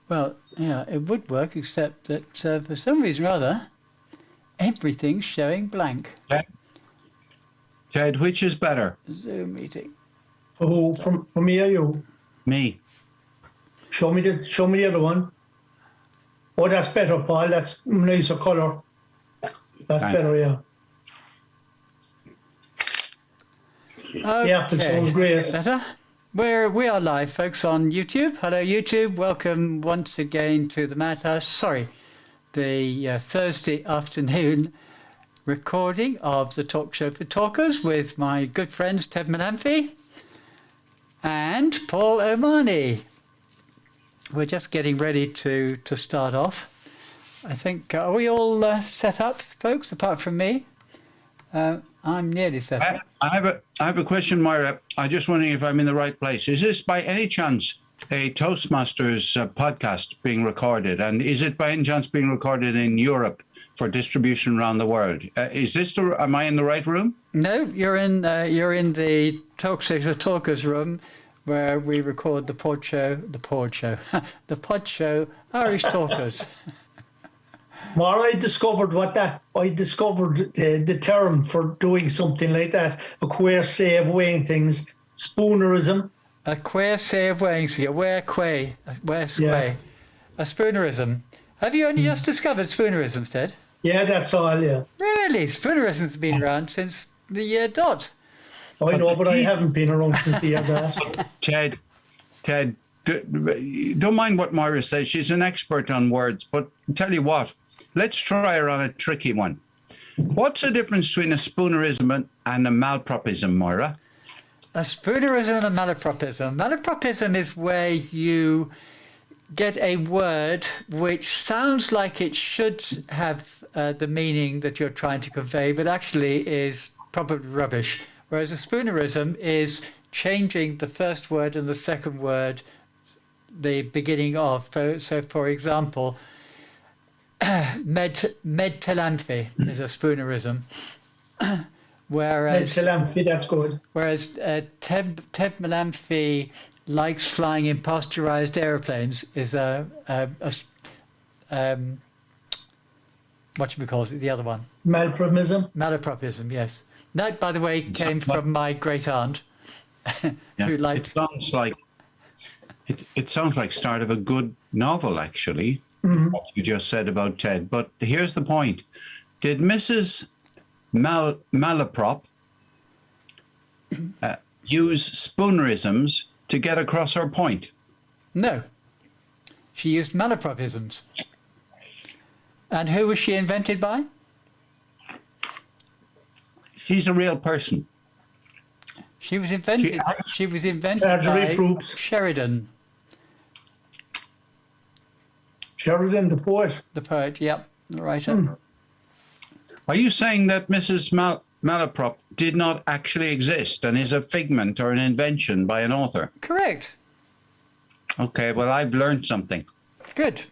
Well, yeah, it would work, except that for some reason or other, everything's showing blank. Ted, which is better? Zoom meeting. Oh, from me or you? Me. Show me the other one. Oh, that's better, Paul. That's nicer colour. That's better, yeah. Okay. The apple sounds great. Better? We are live, folks, on YouTube. Hello, YouTube. Welcome once again to the Madhouse. Sorry, the Thursday afternoon recording of the Talk Show for Talkers with my good friends Ted Malamphy and Paul O'Mahony. We're just getting ready to start off. I think, are we all set up, folks, apart from me? I'm nearly set up. I have a question, Moira. I'm just wondering if I'm in the right place. Is this by any chance a Toastmasters podcast being recorded? And is it by any chance being recorded in Europe for distribution around the world? Am I in the right room? No, you're in the Talk Show for Talkers room, where we record the Pod Show, Irish Talkers. Well, I discovered the term for doing something like that, a queer say of weighing things, spoonerism. A queer say of weighing things, where sway. A spoonerism. Have you only just discovered spoonerism, Ted? Yeah, that's all, yeah. Really? Spoonerism's been around since the year dot. I know, but I haven't been around since the year dot. Ted, don't mind what Moira says. She's an expert on words, but tell you what, let's try her on a tricky one. What's the difference between a spoonerism and a malpropism, Moira? A spoonerism and a malapropism. Malapropism is where you get a word which sounds like it should have the meaning that you're trying to convey, but actually is probably rubbish. Whereas a spoonerism is changing the first word and the second word, the beginning of. So for example, medtelamfi is a spoonerism. Whereas Medtelamfi, that's good. Whereas Ted Malamphy likes flying in pasteurized airplanes is what should we call it? The other one. Malapropism. Malapropism, yes. That, by the way, came from my great aunt, who liked. It sounds like start of a good novel, actually. Mm-hmm. What you just said about Ted. But here's the point: did Mrs. Malaprop use spoonerisms to get across her point? No, she used malapropisms. And who was she invented by? She's a real person. She was invented. She was invented by Sheridan. Sheridan, the poet. The poet, yep, the writer. Are you saying that Mrs. Malaprop did not actually exist and is a figment or an invention by an author? Correct. Okay, well, I've learned something. Good.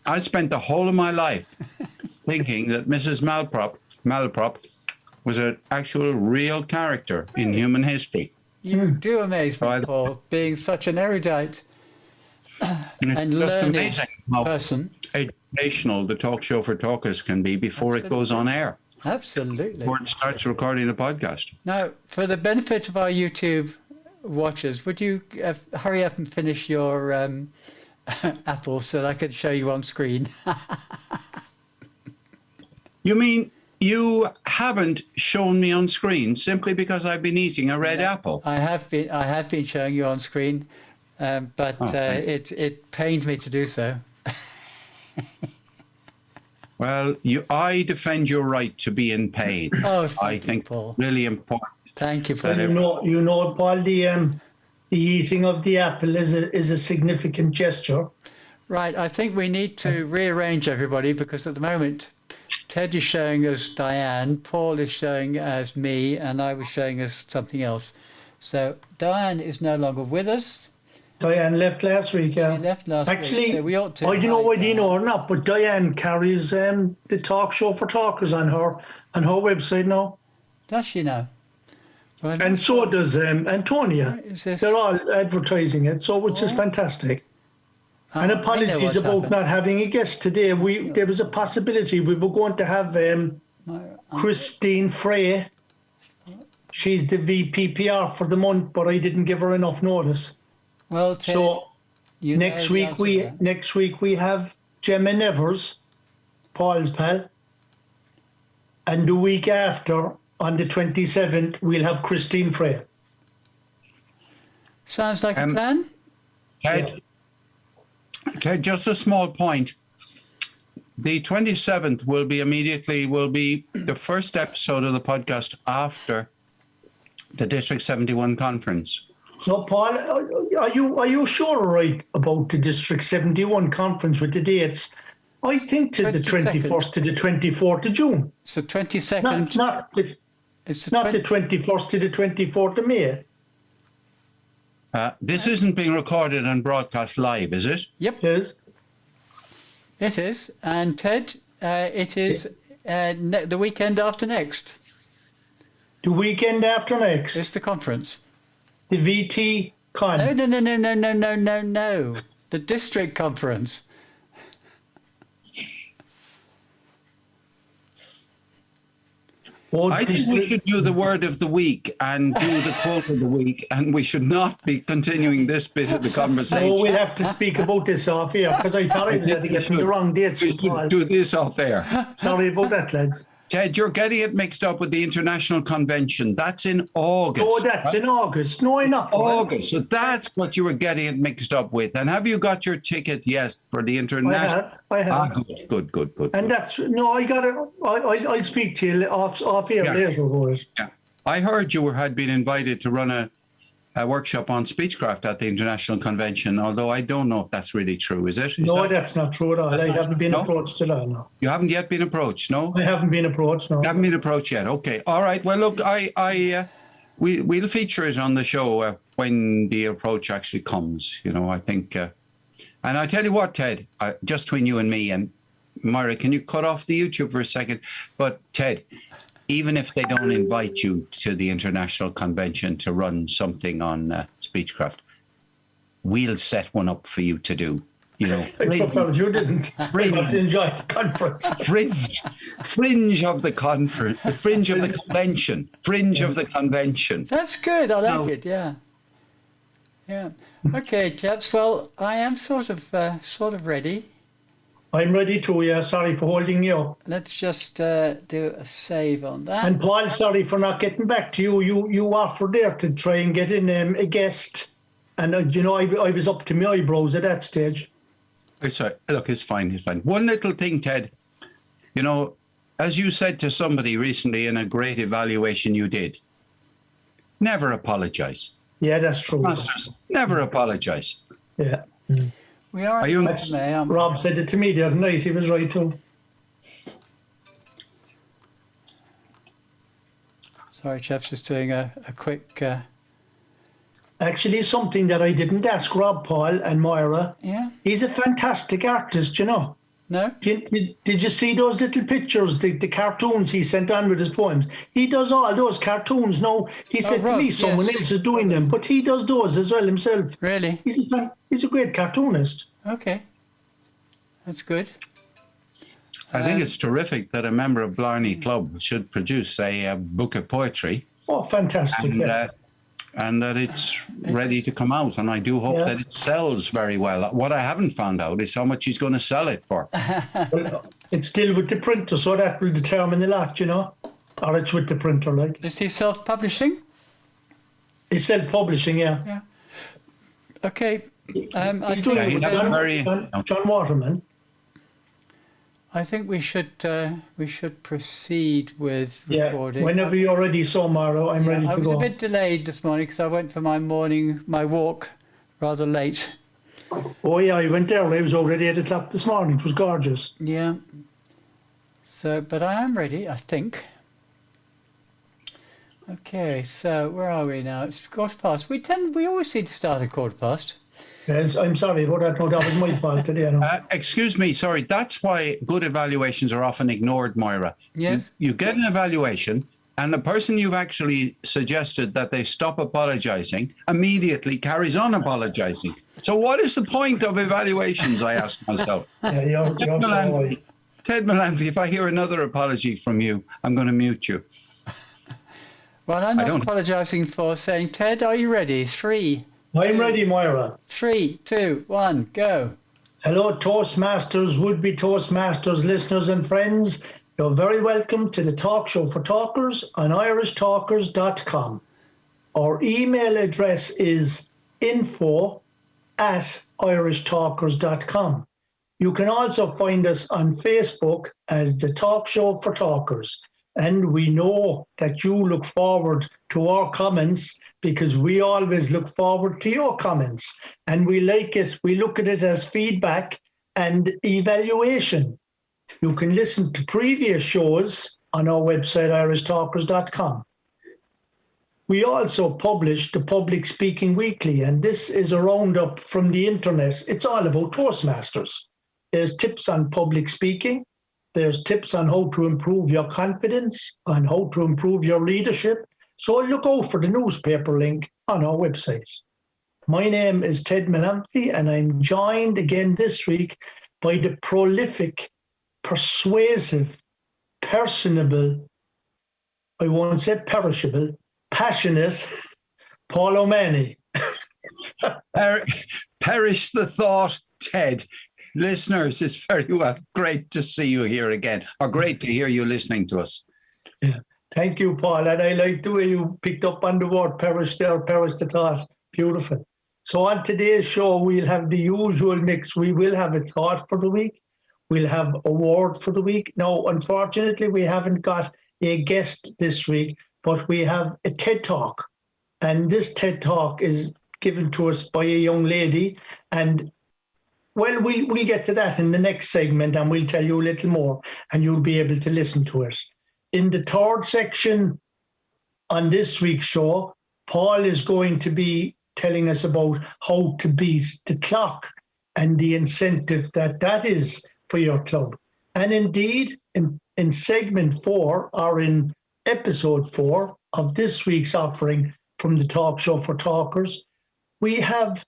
I spent the whole of my life thinking that Mrs. Malaprop was an actual real character in human history. You do amaze me, Paul, being such an erudite and learned person. Educational the Talk Show for Talkers can be before it goes on air. Absolutely. Before it starts recording the podcast. Now, for the benefit of our YouTube watchers, would you hurry up and finish your apple so that I could show you on screen? You mean you haven't shown me on screen simply because I've been eating a red apple? I have been showing you on screen, but it pained me to do so. Well, I defend your right to be in pain. Oh, I think Paul. Really important. Thank you, Paul. You know, Paul, the eating of the apple is a significant gesture. Right, I think we need to rearrange everybody because at the moment Ted is showing us Diane, Paul is showing as me, and I was showing us something else. So Diane is no longer with us. Diane left last week, yeah. She left last week. Actually, So we ought to. I don't know whether you know or not, but Diane carries the Talk Show for Talkers on her website now. Does she now? Well, And so does Antonia. is this? They're all advertising it, so which is fantastic. And I know apologies what's about happened. not having a guest today. There was a possibility we were going to have Christine Frey. She's the VPPR for the month, but I didn't give her enough notice. Well, Ted, So you know next the week answer to that. next week we have Gemma Nevers, Paul's pal, and the week after, on the 27th, we'll have Christine Frey. Sounds like a plan. Ted, Ted, just a small point. The 27th will be the first episode of the podcast after the District 71 conference. No, Paul, are you sure right about the District 71 conference with the dates? I think it's the 21st to the 24th of June. It's the 22nd. Not the It's the 21st to the 24th of May. This isn't being recorded and broadcast live, is it? Yep, Yes. it is. And Ted, it is the weekend after next. The weekend after next, It's the conference. the VT Con. No. The district conference. Oh, I think we should do the word of the week and do the quote of the week, and we should not be continuing this bit of the conversation. Oh, we'll have to speak about this off here because I thought I was getting the wrong dates. We should do this off air. Sorry about that, lads. Ted, you're getting it mixed up with the International Convention. That's in August. Oh, that's in August. No, I'm not. August. So that's what you were getting it mixed up with. And have you got your ticket? Yes, for the international. I have. Ah, good. And that's no. I got it. I'll speak to you off air later, boys. Yeah. I heard you had been invited to run a workshop on speechcraft at the International Convention, although I don't know if that's really true. Is it? No, that's not true at all. I haven't been approached to that. No, You haven't yet been approached, no? I haven't been approached. No. You haven't been approached yet. Okay. All right. Well, look, we'll feature it on the show when the approach actually comes. You know, I think. And I tell you what, Ted, just between you and me, and Myra, can you cut off the YouTube for a second? But Ted, even if they don't invite you to the International Convention to run something on speechcraft, we'll set one up for you to do. You know, I suppose you didn't. Fringe. I enjoyed the conference. fringe of the conference, the fringe of the convention, fringe of the convention. That's good. I like it. Yeah. Okay, chaps. Well, I am sort of ready. I'm ready to. Yeah, sorry for holding you up. Let's just do a save on that. And Paul, sorry for not getting back to you. You offered there to try and get in a guest, and I was up to my eyebrows at that stage. Sorry, look, it's fine. One little thing, Ted. You know, as you said to somebody recently in a great evaluation you did, never apologize. Yeah, that's true. Masters, never apologize. Yeah. We are. Are you- Rob said it to me the other night. He was right too. Sorry, chaps. Just doing a quick. Actually, something that I didn't ask Rob, Paul, and Moira. Yeah. He's a fantastic artist, you know. No. Did you see those little pictures, the cartoons he sent on with his poems? He does all those cartoons. No, he said to Rob, me someone yes. else is doing them, but he does those as well himself. Really? He's a great cartoonist. Okay. That's good. I think it's terrific that a member of Blarney Club should produce a book of poetry. Oh, fantastic. And that it's ready to come out. And I do hope that it sells very well. What I haven't found out is how much he's going to sell it for. Well, it's still with the printer, so that will determine a lot, you know. Or it's with the printer, like. Is he self-publishing? It's self-publishing, yeah. Okay. I He's doing it with John Waterman. I think we should proceed with recording. Yeah, whenever you're ready, so Maro, I'm ready to I was go. a bit delayed this morning because I went for my walk rather late. Oh yeah, I went there. I was already at 8 o'clock this morning. It was gorgeous. Yeah. So, but I am ready, I think. Okay, so where are we now? It's quarter past. We always seem to start at quarter past. Yeah, I'm sorry about that. No, that was my fault today. No. Excuse me, sorry. That's why good evaluations are often ignored, Moira. Yes. You get an evaluation, and the person you've actually suggested that they stop apologizing immediately carries on apologizing. So what is the point of evaluations, I ask myself? Yeah, you're Melanthi, Ted Melanthi, if I hear another apology from you, I'm going to mute you. Well, I'm I not don't- apologising for saying, Ted, are you ready? 3, I'm ready, Moira. 3, 2, 1, go. Hello, Toastmasters, would-be Toastmasters listeners and friends. You're very welcome to the Talk Show for Talkers on irishtalkers.com. Our email address is info@irishtalkers.com. You can also find us on Facebook as the Talk Show for Talkers. And we know that you look forward to our comments because we always look forward to your comments. And we like it, we look at it as feedback and evaluation. You can listen to previous shows on our website, irishtalkers.com. We also publish the Public Speaking Weekly, and this is a roundup from the internet. It's all about Toastmasters. There's tips on public speaking. There's tips on how to improve your confidence, on how to improve your leadership. So look out for the newspaper link on our website. My name is Ted Melanthi, and I'm joined again this week by the prolific, persuasive, personable, I won't say perishable, passionate Paul O'Mahony. Perish the thought, Ted. Listeners, it's very well. Great to see you here again, or great to hear you listening to us. Yeah. Thank you, Paul. And I like the way you picked up on the word perish there, perish the thought. Beautiful. So on today's show, we'll have the usual mix. We will have a thought for the week. We'll have a word for the week. Now, unfortunately, we haven't got a guest this week, but we have a TED Talk. And this TED Talk is given to us by a young lady. And well, we'll get to that in the next segment, and we'll tell you a little more, and you'll be able to listen to it. In the third section on this week's show, Paul is going to be telling us about how to beat the clock and the incentive that is for your club. And indeed, in segment 4, or in episode 4 of this week's offering from the Talk Show for Talkers, we have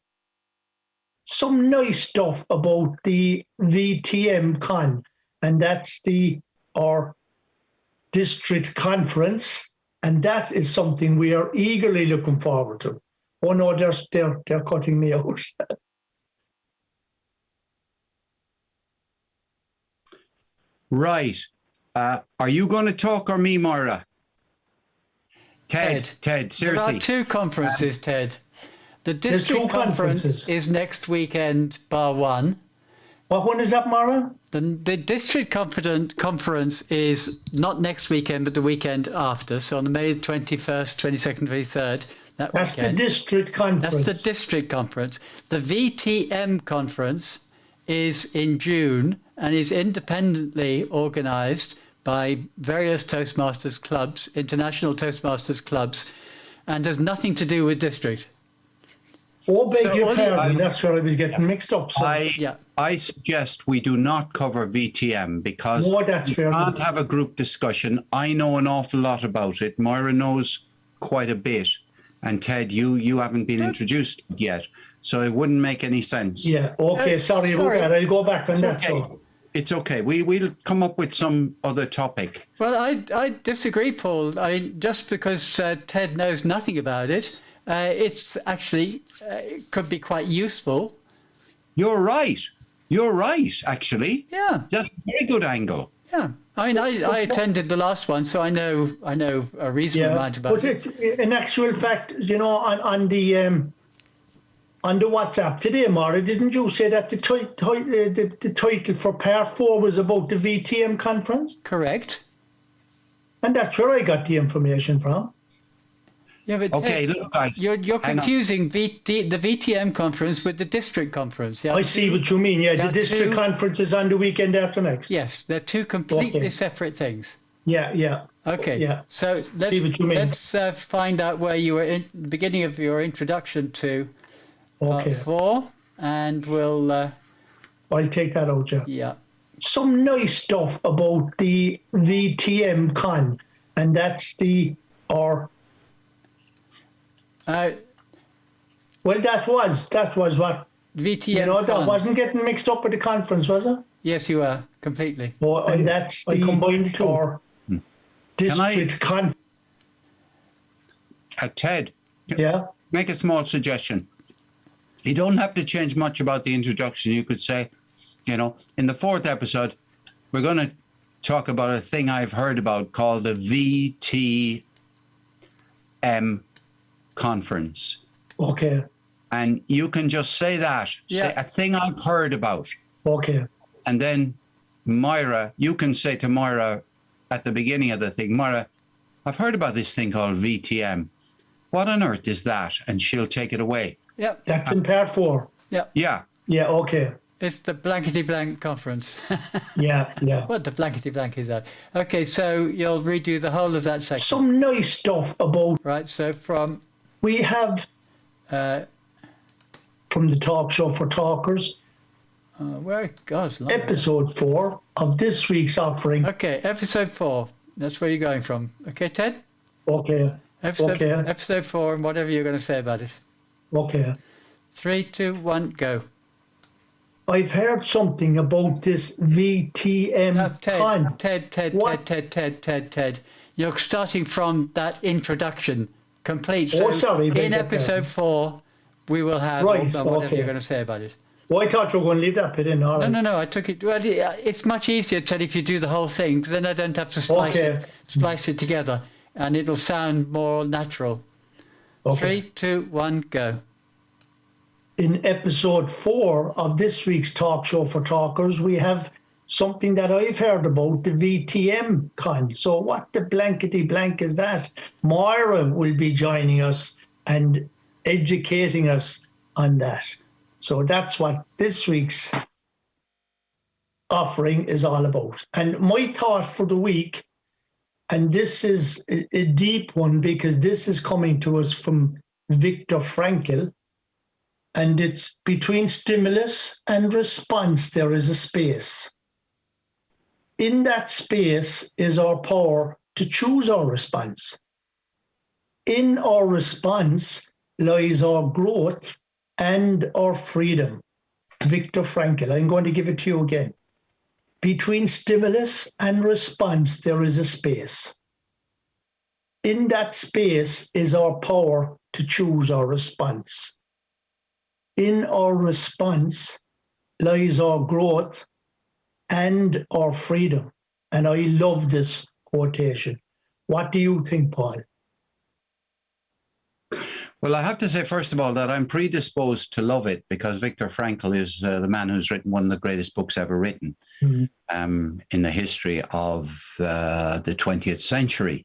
some nice stuff about the VTM Con, and that's our district conference, and that is something we are eagerly looking forward to. Oh no, they're cutting me out. Right. Are you going to talk or me, Moira? Ted, seriously. There are 2 conferences, Ted. The There's district 2 conference conferences. is next weekend, bar 1. What one is that, Mara? The district conference is not next weekend, but the weekend after. So on the May 21st, 22nd, 23rd. That's the district conference. That's the district conference. The VTM conference is in June and is independently organised by various Toastmasters clubs, international Toastmasters clubs, and has nothing to do with district. Oh, beg your pardon. That's where I was getting mixed up. So. I suggest we do not cover VTM because we can't have a group discussion. I know an awful lot about it. Moira knows quite a bit. And Ted, you haven't been introduced yet. So it wouldn't make any sense. Yeah, okay, sorry about that. I'll go back on that. Okay. It's okay. We'll come up with some other topic. Well, I disagree, Paul. Just because Ted knows nothing about it, it's actually could be quite useful. You're right. You're right, actually. Yeah. That's a very good angle. Yeah. I mean, I attended the last one, so I know a reasonable amount about it. In actual fact, you know, on the WhatsApp today, Mara, didn't you say that the title for part 4 was about the VTM conference? Correct. And that's where I got the information from. Yeah, but okay, Ted, look, guys, you're confusing the VTM conference with the district conference. I see what you mean. Yeah, the district conference is on the weekend after next. Yes, they're 2 completely separate things. Yeah. Okay. Yeah. So let's find out where you were in the beginning of your introduction to part 4, and we'll. I'll take that out, yeah. Yeah. Some nice stuff about the VTM Con, and that's well, that was what VTM. You know, that Con. wasn't getting mixed up with the conference, was it? Yes, you are completely. And that's the combined two. Or district con. Ted, Yeah. make a small suggestion. You don't have to change much about the introduction. You could say, you know, in the 4th episode, we're going to talk about a thing I've heard about called the VTM conference. Okay. And you can just say that, say a thing I've heard about. Okay. And then Moira, you can say to Moira at the beginning of the thing, Moira, I've heard about this thing called VTM. What on earth is that? And she'll take it away. Yep. That's in part 4. Yep. Yeah. Yeah, okay. It's the blankety blank conference. Yeah. What the blankety blank is that? Okay, so you'll redo the whole of that section. Some nice stuff about. Right, so from. We have from the talk show for talkers. Where goes episode 4 of this week's offering. Okay, episode 4. That's where you're going from. Okay, Ted? Okay. Episode 4 and whatever you're going to say about it. Okay. 3, 2, 1, go. I've heard something about this VTM con. Ted. You're starting from that introduction complete. So sorry. In episode 4, we will have whatever you're going to say about it. Well, I thought you were going to leave that bit in. All right. No, I took it. Well, it's much easier, Ted, if you do the whole thing, because then I don't have to splice it together, and it'll sound more natural. Okay. 3, 2, 1, go. In episode 4 of this week's talk show for talkers, we have something that I've heard about, the VTM con. So what the blankety blank is that? Moira will be joining us and educating us on that. So that's what this week's offering is all about. And my thought for the week, and this is a deep one because this is coming to us from Viktor Frankl, and it's between stimulus and response, there is a space. In that space is our power to choose our response. In our response lies our growth and our freedom. Viktor Frankl, I'm going to give it to you again. Between stimulus and response, there is a space. In that space is our power to choose our response. In our response lies our growth and our freedom. And I love this quotation. What do you think, Paul? Well, I have to say, first of all, that I'm predisposed to love it because Viktor Frankl is the man who's written one of the greatest books ever written in the history of the 20th century.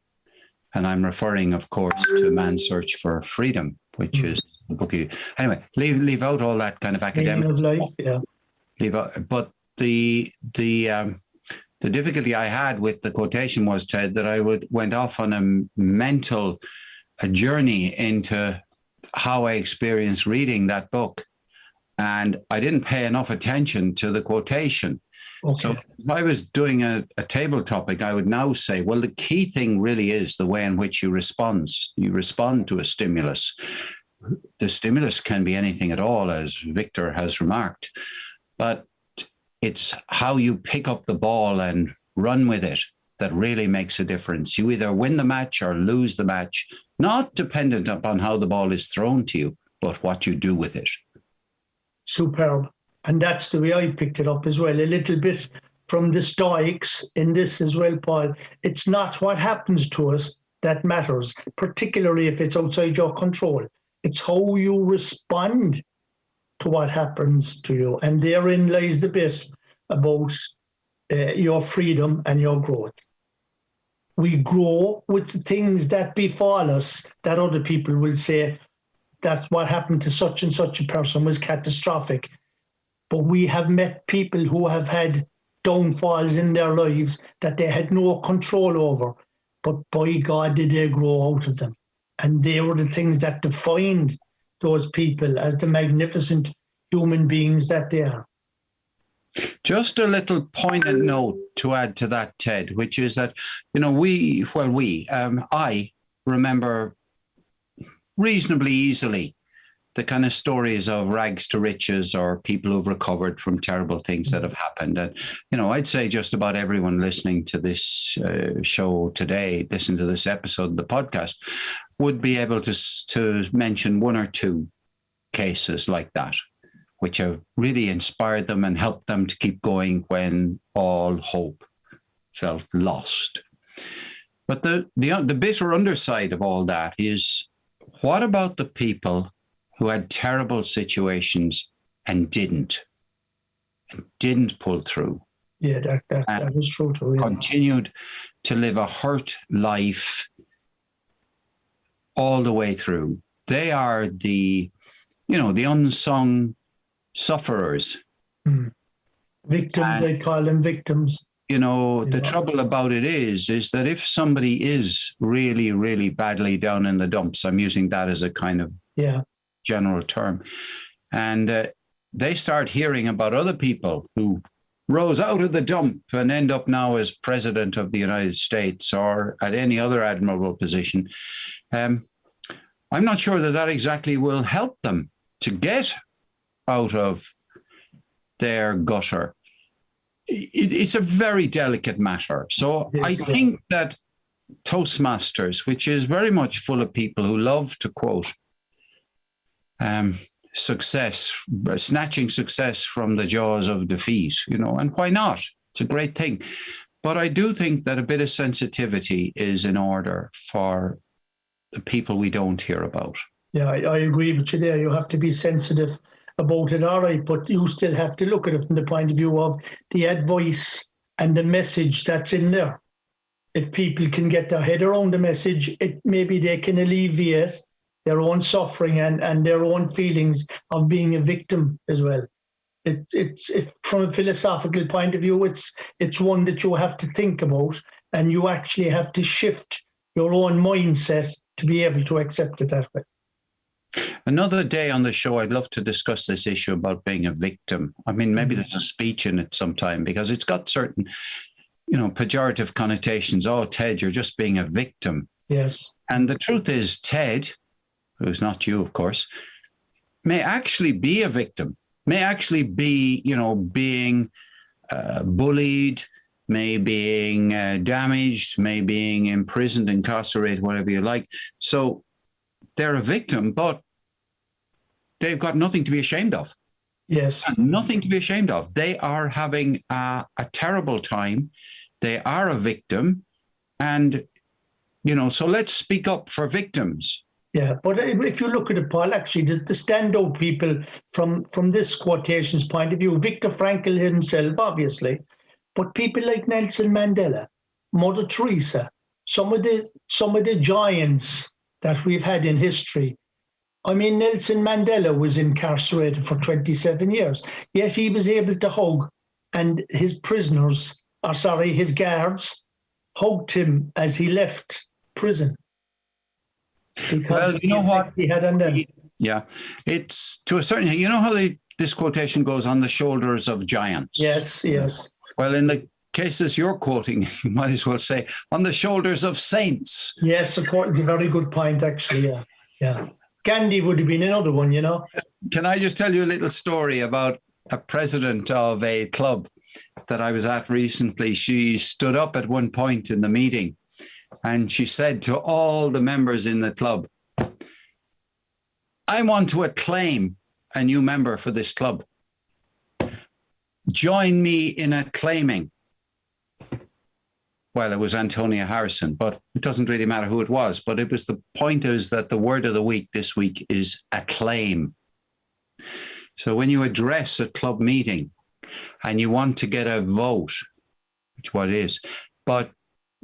And I'm referring, of course, to Man's Search for Freedom, which is the book. Anyway, leave out all that kind of academic stuff. Leave out, but the difficulty I had with the quotation was, Ted, that I went off on a journey into how I experienced reading that book. And I didn't pay enough attention to the quotation. Okay. So if I was doing a table topic, I would now say, well, the key thing really is the way in which you respond. You respond to a stimulus. The stimulus can be anything at all, as Victor has remarked, but it's how you pick up the ball and run with it that really makes a difference. You either win the match or lose the match, not dependent upon how the ball is thrown to you, but what you do with it. Superb. And that's the way I picked it up as well. A little bit from the Stoics in this as well, Paul. It's not what happens to us that matters, particularly if it's outside your control. It's how you respond to what happens to you. And therein lies the bit about your freedom and your growth. We grow with the things that befall us that other people will say, that's what happened to such and such a person was catastrophic. But we have met people who have had downfalls in their lives that they had no control over. But by God, did they grow out of them. And they were the things that defined those people as the magnificent human beings that they are. Just a little poignant note to add to that, Ted, which is that, I remember reasonably easily the kind of stories of rags to riches or people who've recovered from terrible things that have happened. And, I'd say just about everyone listening to this show today, listen to this episode of the podcast, would be able to mention one or two cases like that, which have really inspired them and helped them to keep going when all hope felt lost. But the bitter underside of all that is, what about the people who had terrible situations and didn't pull through? Yeah, that was true too. Yeah. Continued to live a hurt life all the way through. They are the unsung sufferers. Victims, I call them victims. The trouble about it is that if somebody is really, really badly down in the dumps, I'm using that as a kind of general term, and they start hearing about other people who rose out of the dump and end up now as president of the United States or at any other admirable position, I'm not sure that exactly will help them to get out of their gutter. It's a very delicate matter. So I think that Toastmasters, which is very much full of people who love to quote success, snatching success from the jaws of defeat, and why not? It's a great thing. But I do think that a bit of sensitivity is in order for the people we don't hear about. Yeah, I agree with you there. You have to be sensitive about it, all right, but you still have to look at it from the point of view of the advice and the message that's in there. If people can get their head around the message, maybe they can alleviate their own suffering and their own feelings of being a victim as well. It's from a philosophical point of view, it's one that you have to think about, and you actually have to shift your own mindset to be able to accept it that way. Another day on the show, I'd love to discuss this issue about being a victim. I mean, maybe there's a speech in it sometime, because it's got certain, pejorative connotations. Oh, Ted, you're just being a victim. Yes. And the truth is, Ted, who's not you, of course, may actually be a victim, may actually be, being bullied, may being damaged, may being imprisoned, incarcerated, whatever you like. So they're a victim, but they've got nothing to be ashamed of. Yes. Nothing to be ashamed of. They are having a terrible time. They are a victim. And, so let's speak up for victims. Yeah, but if you look at it, Paul, actually, the standout people from this quotation's point of view, Viktor Frankl himself, obviously, but people like Nelson Mandela, Mother Teresa, some of the giants that we've had in history. I mean, Nelson Mandela was incarcerated for 27 years, yet he was able to hug, and his his guards hugged him as he left prison. Well, you know what he had on them. Yeah, it's to a certain, how this quotation goes, on the shoulders of giants. Yes, yes. Well, in the cases you're quoting, you might as well say on the shoulders of saints. Yes, a very good point, actually. Yeah. Gandhi would have been another one, Can I just tell you a little story about a president of a club that I was at recently? She stood up at one point in the meeting and she said to all the members in the club, I want to acclaim a new member for this club. Join me in acclaiming. Well, it was Antonia Harrison, but it doesn't really matter who it was. But it was the point is that the word of the week this week is acclaim. So when you address a club meeting and you want to get a vote, which what it is, but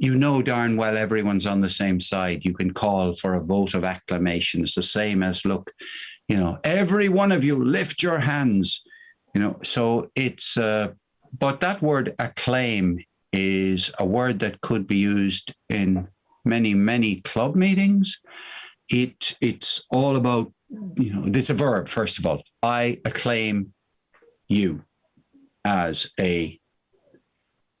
darn well everyone's on the same side, you can call for a vote of acclamation. It's the same as, look, every one of you lift your hands, so it's, but that word acclaim is a word that could be used in many, many club meetings. It's all about, it's a verb, first of all. I acclaim you as a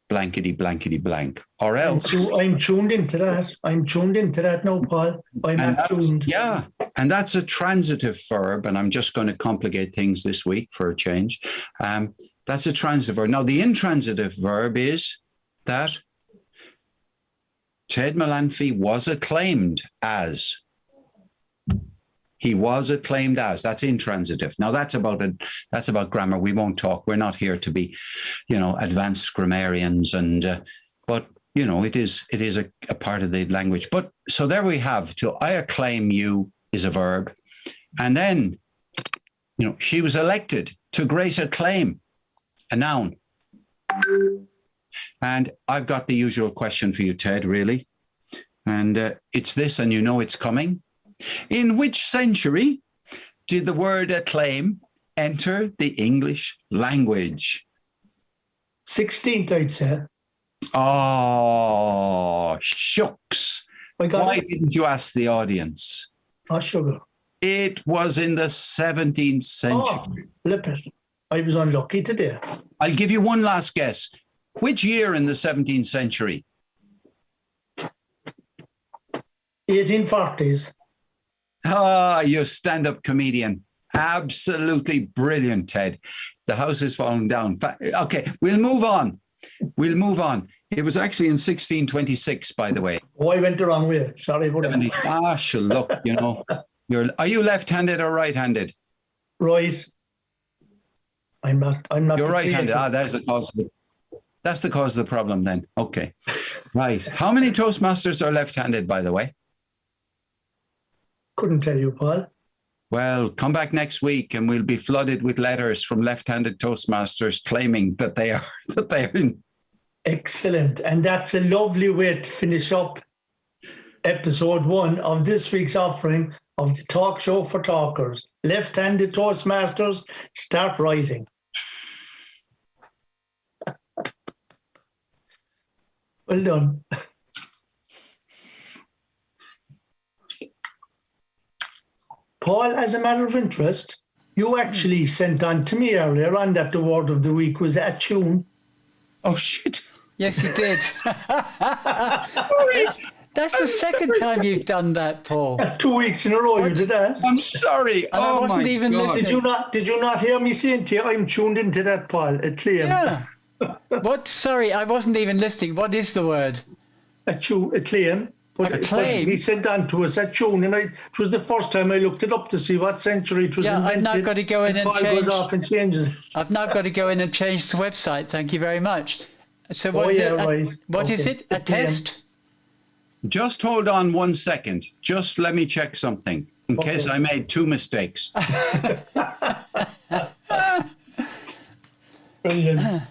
blankety blankety blank, or else. I'm tuned into that. I'm tuned into that now, Paul. I'm tuned. Yeah, and that's a transitive verb, and I'm just going to complicate things this week for a change. That's a transitive verb. Now, the intransitive verb is that Ted Melanphy was acclaimed as. He was acclaimed as. That's intransitive. Now that's about grammar. We won't talk. We're not here to be, advanced grammarians. But it is a part of the language. But so there we have. To I acclaim you is a verb, and then, she was elected to great acclaim, a noun. And I've got the usual question for you, Ted. Really, and it's this, and it's coming. In which century did the word acclaim enter the English language? 16th, I'd say. Oh, shucks. Why didn't you ask the audience? Oh, sugar. It was in the 17th century. Oh, flip it. I was unlucky today. I'll give you one last guess. Which year in the 17th century? 1840s. Ah, you stand-up comedian. Absolutely brilliant, Ted. The house is falling down. Okay, we'll move on. It was actually in 1626, by the way. Oh, I went the wrong way. Sorry about that. Look, are you left-handed or right-handed? Right. I'm not. You're right-handed. There's the cause of it. That's the cause of the problem then. Okay. Right. How many Toastmasters are left-handed, by the way? Couldn't tell you, Paul. Well, come back next week and we'll be flooded with letters from left-handed Toastmasters claiming that they are in. Excellent. And that's a lovely way to finish up episode 1 of this week's offering of the Talk Show for Talkers. Left-handed Toastmasters, start writing. Well done. Paul, as a matter of interest, you actually sent on to me earlier on that the word of the week was a tune. Oh, shit. Yes, you did. That's the second time you've done that, Paul. That's 2 weeks in a row you did that. I'm sorry. And I wasn't even listening. Did you not hear me saying to you, I'm tuned into that, Paul? A claim. Yeah. What? Sorry, I wasn't even listening. What is the word? A claim. A claim? He sent on to us a tune, and it was the first time I looked it up to see what century it was invented. I've now got to go in and change. Goes off and changes. I've now got to go in and change the website. Thank you very much. So what is it? Right. What is it? A test? Just hold on 1 second. Just let me check something in case I made 2 mistakes. Brilliant.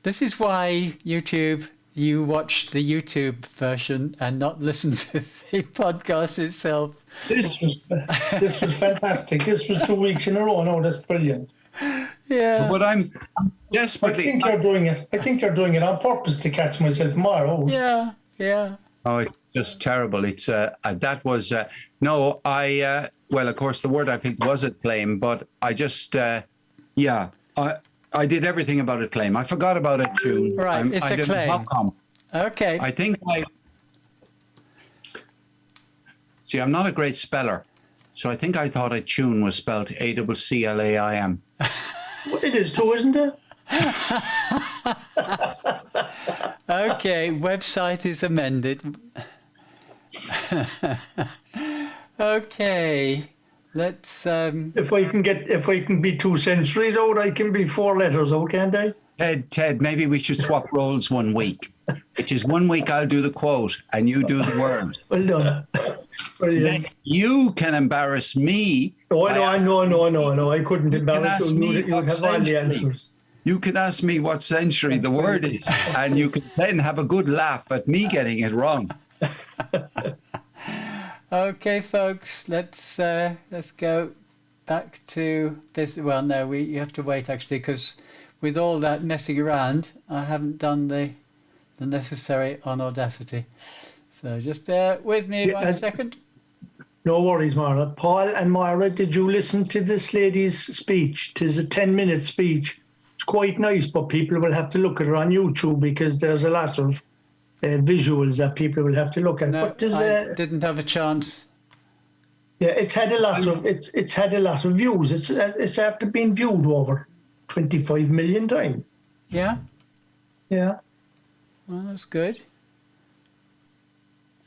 This is why you watch the YouTube version and not listen to the podcast itself. This was fantastic. This was 2 weeks in a row. No, that's brilliant. Yeah. But I'm desperately. I think you're doing it. I think you're doing it on purpose to catch myself tomorrow. Yeah. Yeah. Oh, it's just terrible. It's that was no. Well, of course, the word I picked was acclaim, but I just I did everything about acclaim. I forgot about a tune. Right, it's acclaim. How come? Okay. I think see. I'm not a great speller, so I think I thought a tune was spelled ACCLAIM. It is too, isn't it? Okay, website is amended. Okay, let's. If I can be 2 centuries out, I can be 4 letters out, can't I? Ted, maybe we should swap roles 1 week. Which is 1 week I'll do the quote and you do the word. Well done. Then you can embarrass me. Oh, no, I couldn't embarrass you. You have all the answers. You can ask me what century the word is, and you can then have a good laugh at me getting it wrong. Okay, folks, let's go back to this. Well, no, you have to wait actually, because with all that messing around, I haven't done the necessary on Audacity. So just bear with me 1 second. No worries, Mara. Paul and Mara, did you listen to this lady's speech? 'Tis a 10-minute speech. It's quite nice, but people will have to look at it on YouTube because there's a lot of visuals that people will have to look at. No, But there's I didn't have a chance. yeah, it's had a lot of it's had a lot of views. It's after being viewed over 25 million times. Yeah, Yeah, well, that's good.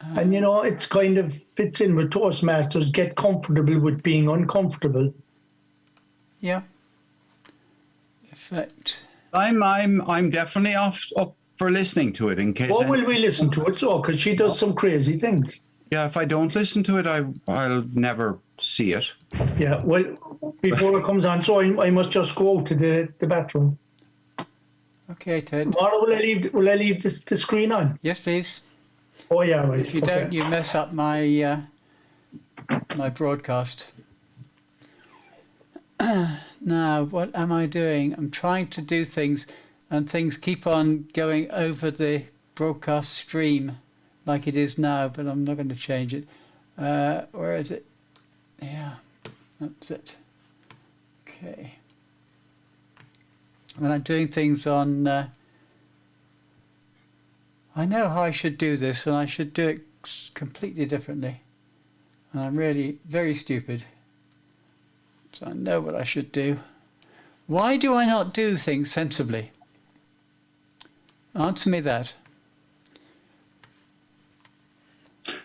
and you know it's kind of fits in with Toastmasters. Get comfortable with being uncomfortable. Yeah. Effect. I'm definitely up for listening to it in case. Or will we listen to it? So, because she does some crazy things. Yeah, if I don't listen to it, I'll never see it. Yeah, well, before it comes on, so I must just go out to the bathroom. Okay, Ted. Or will I leave the screen on? Yes, please. Oh yeah, right. If you okay. don't, you mess up my my broadcast. Now, what am I doing? I'm trying to do things, and things keep on going over the broadcast stream like it is now, but I'm not going to change it. Where is it? Yeah, that's it. Okay. When I'm doing things on... I know how I should do this, and I should do it completely differently. And I'm really very stupid. So I know what I should do. Why do I not do things sensibly? Answer me that.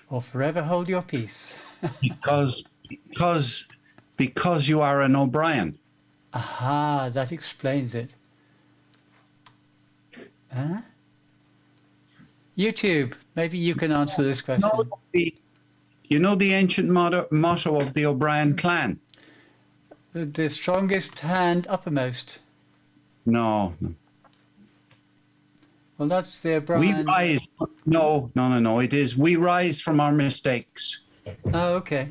Or forever hold your peace. because you are an O'Brien. Aha, that explains it. Huh? YouTube, maybe you can answer this question. You know the ancient motto of the O'Brien clan? The strongest hand uppermost. No. Well, that's the O'Brien. We rise. No. It is we rise from our mistakes. Oh, okay.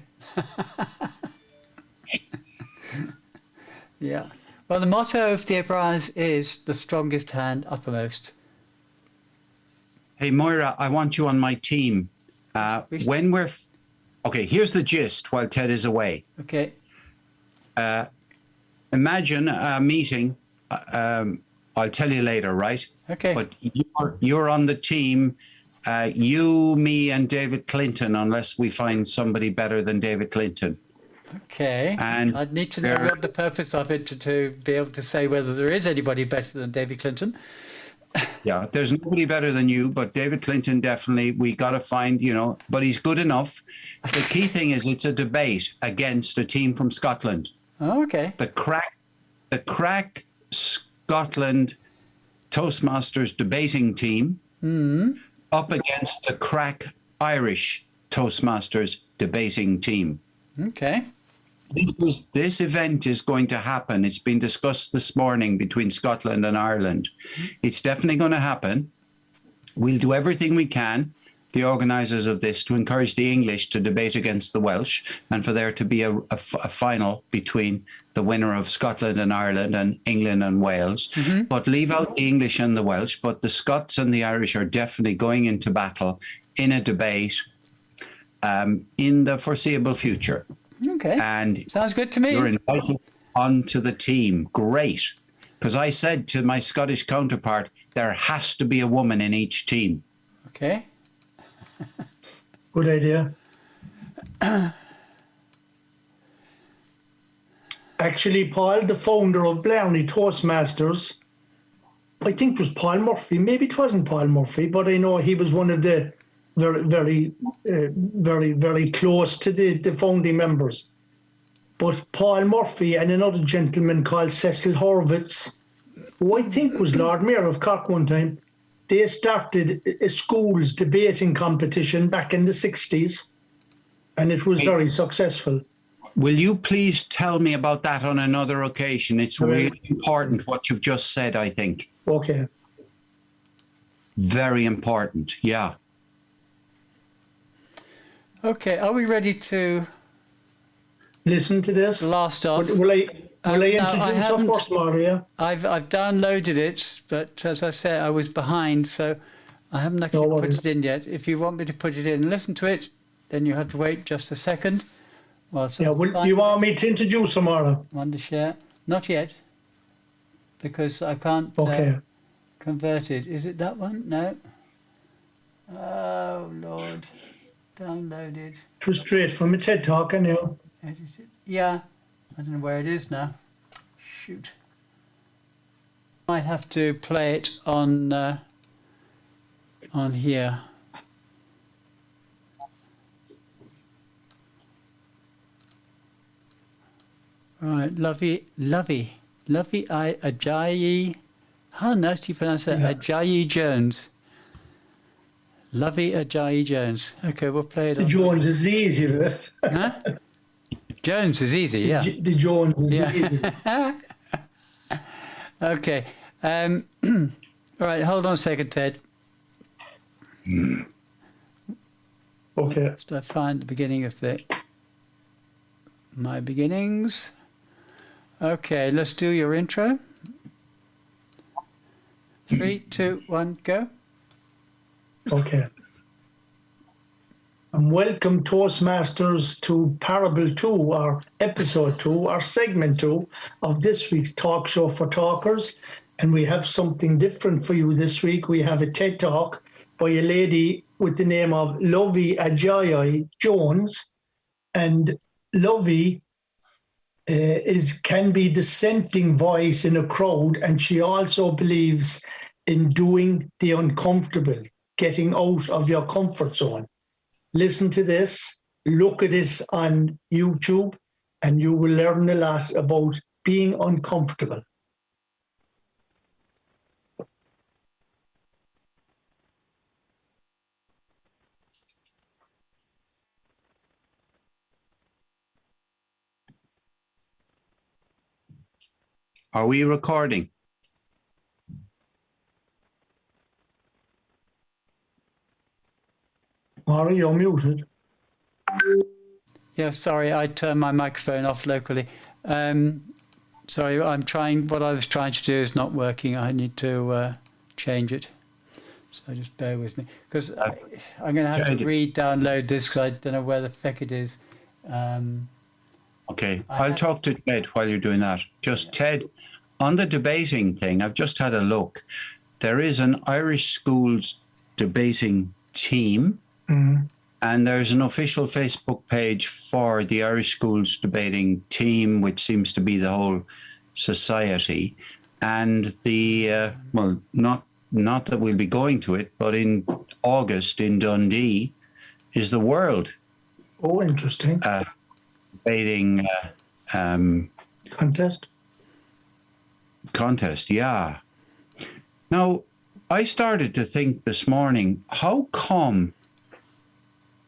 Yeah. Well, the motto of the O'Briens is the strongest hand uppermost. Hey, Moira, I want you on my team. When we're... Okay, here's the gist while Ted is away. Okay. Imagine a meeting. I'll tell you later, right? Okay. But you're on the team. You, me, and David Clinton, unless we find somebody better than David Clinton. Okay. And I'd need to know what the purpose of it to be able to say whether there is anybody better than David Clinton. Yeah, there's nobody better than you, but David Clinton definitely, we got to find, but he's good enough. The key thing is it's a debate against a team from Scotland. Oh, okay. The crack Scotland Toastmasters debating team up against the crack Irish Toastmasters debating team. Okay. This event is going to happen. It's been discussed this morning between Scotland and Ireland. It's definitely going to happen. We'll do everything we can, the organisers of this, to encourage the English to debate against the Welsh and for there to be a final between the winner of Scotland and Ireland and England and Wales. Mm-hmm. But leave out the English and the Welsh. But the Scots and the Irish are definitely going into battle in a debate in the foreseeable future. Okay. And sounds good to me. You're invited onto the team. Great. Because I said to my Scottish counterpart, there has to be a woman in each team. Okay. Good idea. Actually, Paul, the founder of Blarney Toastmasters, I think it was Paul Murphy. Maybe it wasn't Paul Murphy, but I know he was one of the very close to the founding members. But Paul Murphy and another gentleman called Cecil Horvitz, who I think was Lord Mayor of Cork one time, they started a schools debating competition back in the 60s, and it was very successful. Will you please tell me about that on another occasion? It's really important what you've just said, I think. Okay. Very important, yeah. Okay, are we ready to listen to this? Blast off. Will I introduce our first, Maria? I've downloaded it, but as I said, I was behind, so I haven't actually put it in yet. If you want me to put it in and listen to it, then you have to wait just a second. Well, you want me to introduce Samara? On the share? Not yet. because I can't Okay. convert it. Is it that one? No. Oh, Lord. Downloaded. It was straight from a TED Talk, I know. Edited. Yeah. I don't know where it is now. Shoot. Might have to play it on here. Right, Lovey Ajayi. How nice do you pronounce that? Yeah. Ajayi Jones. Lovey Ajayi Jones. Okay, we'll play it The on. Jones is easy, right? Huh? Jones is easy, yeah. The Jones is easy. Yeah. Okay. All right, hold on a second, Ted. Okay. Just find the beginning of my beginnings. Okay, let's do your intro. 3, 2, 1, go. Okay. And welcome, Toastmasters, to Parable 2, or Episode 2, or Segment 2 of this week's Talk Show for Talkers. And we have something different for you this week. We have a TED Talk by a lady with the name of Lovey Ajayi Jones. And Lovey can be dissenting voice in a crowd, and she also believes in doing the uncomfortable, getting out of your comfort zone. Listen to this, look at it on YouTube, and you will learn a lot about being uncomfortable. Are we recording? Mara, you're muted. Yeah, sorry, I turned my microphone off locally. Sorry, what I was trying to do is not working. I need to change it. So just bear with me. Because I'm going to have to re-download this because I don't know where the feck it is. Okay, I'll talk to Ted while you're doing that. Just Ted, on the debating thing, I've just had a look. There is an Irish schools debating team, and there's an official Facebook page for the Irish schools debating team, which seems to be the whole society. And the, well, not that we'll be going to it, but in August in Dundee is the World. Oh, interesting. Debating contest, yeah. Now, I started to think this morning, how come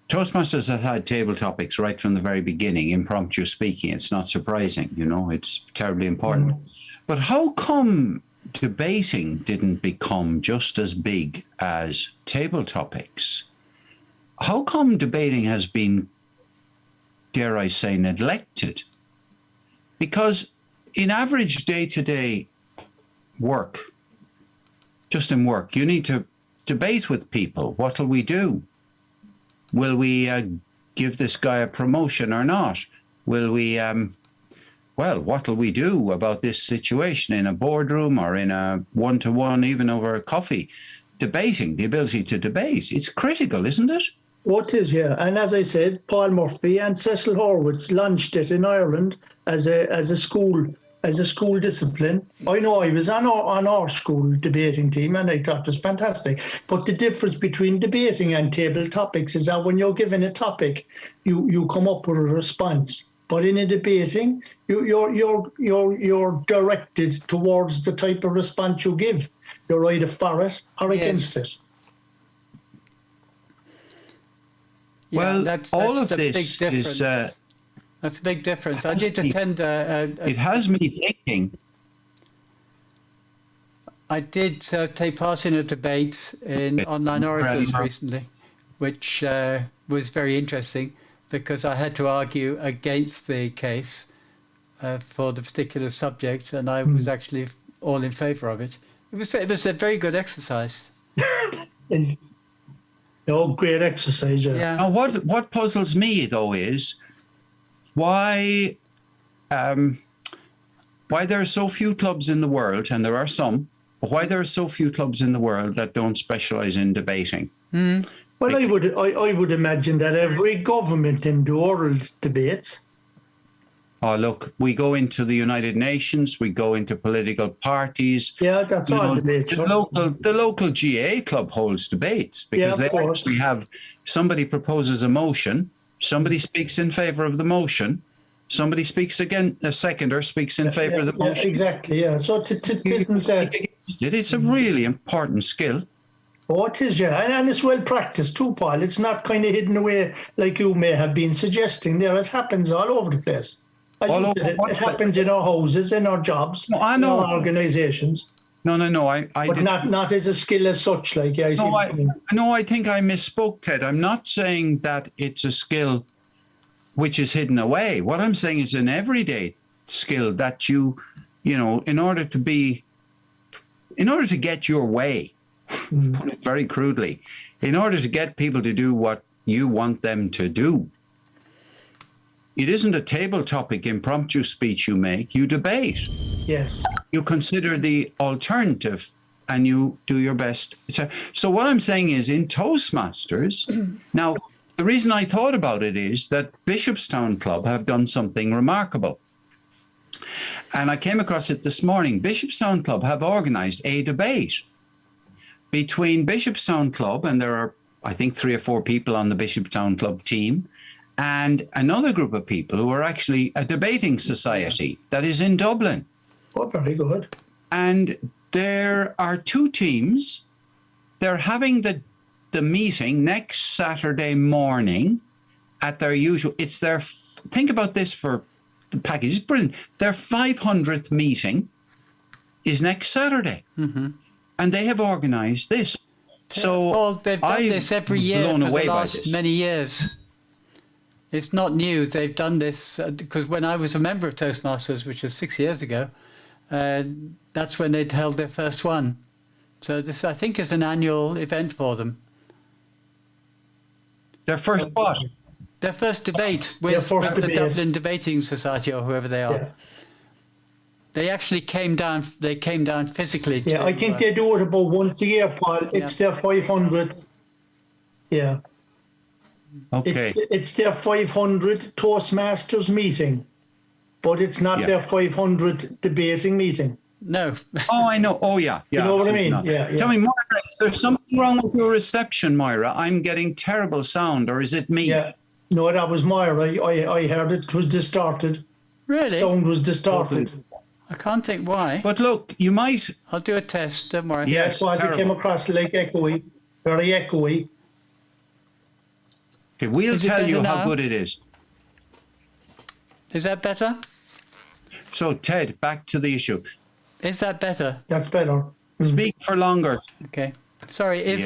Toastmasters has had table topics right from the very beginning, impromptu speaking? It's not surprising, you know, it's terribly important. But how come debating didn't become just as big as table topics? How come debating has been, dare I say, neglected? Because in average day-to-day work, just in work, you need to debate with people. What'll we do? Will we give this guy a promotion or not? Will we, well, what'll we do about this situation in a boardroom or in a one-to-one, even over a coffee? Debating, the ability to debate, it's critical, isn't it? Oh, it is, yeah. And as I said, Paul Murphy and Cecil Horwitz launched it in Ireland as a school discipline. I know I was on our school debating team, and I thought it was fantastic. But the difference between debating and table topics is that when you're given a topic, you come up with a response. But in a debating, you're directed towards the type of response you give. You're either for it or against it. Yeah, well, that's all of the this big is... that's a big difference. I did attend it has me thinking. I did take part in a debate in Online Orators recently, which was very interesting because I had to argue against the case for the particular subject, and I was actually all in favour of it. It was a very good exercise. Oh, great exercise, yeah. Now, what puzzles me, though, is why why there are so few clubs in the world, and there are some, but why there are so few clubs in the world that don't specialize in debating. Well, I would imagine that every government in the world debates. Oh, look, we go into the United Nations, we go into political parties. Yeah, that's all debate. The local GA club holds debates because they actually have somebody proposes a motion, somebody speaks in favor of the motion, somebody speaks again, a seconder speaks in favor of the motion. Yeah, exactly, yeah. So it's a really important skill. Oh, it is, yeah. And it's well practiced too, Paul. It's not kind of hidden away like you may have been suggesting there. It happens all over the place. It happens in our houses, in our jobs, in our organisations. No. But not as a skill as such, like I think I misspoke, Ted. I'm not saying that it's a skill which is hidden away. What I'm saying is an everyday skill that you know, in order to get your way, put it very crudely, in order to get people to do what you want them to do. It isn't a table topic impromptu speech you make, you debate. Yes. You consider the alternative and you do your best. So what I'm saying is in Toastmasters, now the reason I thought about it is that Bishopstown Club have done something remarkable. And I came across it this morning. Bishopstown Club have organized a debate between Bishopstown Club, and there are, I think, 3 or 4 people on the Bishopstown Club team, and another group of people who are actually a debating society that is in Dublin. Oh, very good. And there are 2 teams. They're having the meeting next Saturday morning at their usual, it's their, think about this for the package, it's brilliant. Their 500th meeting is next Saturday. And they have organized this. So well, they've done this every year for the last many years. It's not new. They've done this because when I was a member of Toastmasters, which was 6 years ago, that's when they'd held their first one. So this, I think, is an annual event for them. Their first what? Their first debate with the Dublin Debating Society or whoever they are. Yeah. They actually came down. They came down physically. Yeah, I think they do it about once a year, Paul. It's their 500th. Yeah. Okay. It's their 500 Toastmasters meeting, but it's not their 500 debating meeting. No. Oh, I know. Oh, yeah. You know what I mean? Yeah. Tell me, Moira, is there something wrong with your reception, Moira? I'm getting terrible sound, or is it me? Yeah. No, that was Moira. I heard it was distorted. Really? Sound was distorted. I can't think why. But look, you might. I'll do a test. Don't worry. Yes, it came across like echoey, very echoey. Okay, we'll tell you how good it is. Is that better? So, Ted, back to the issue. Is that better? That's better. Speak for longer. Okay. Sorry, is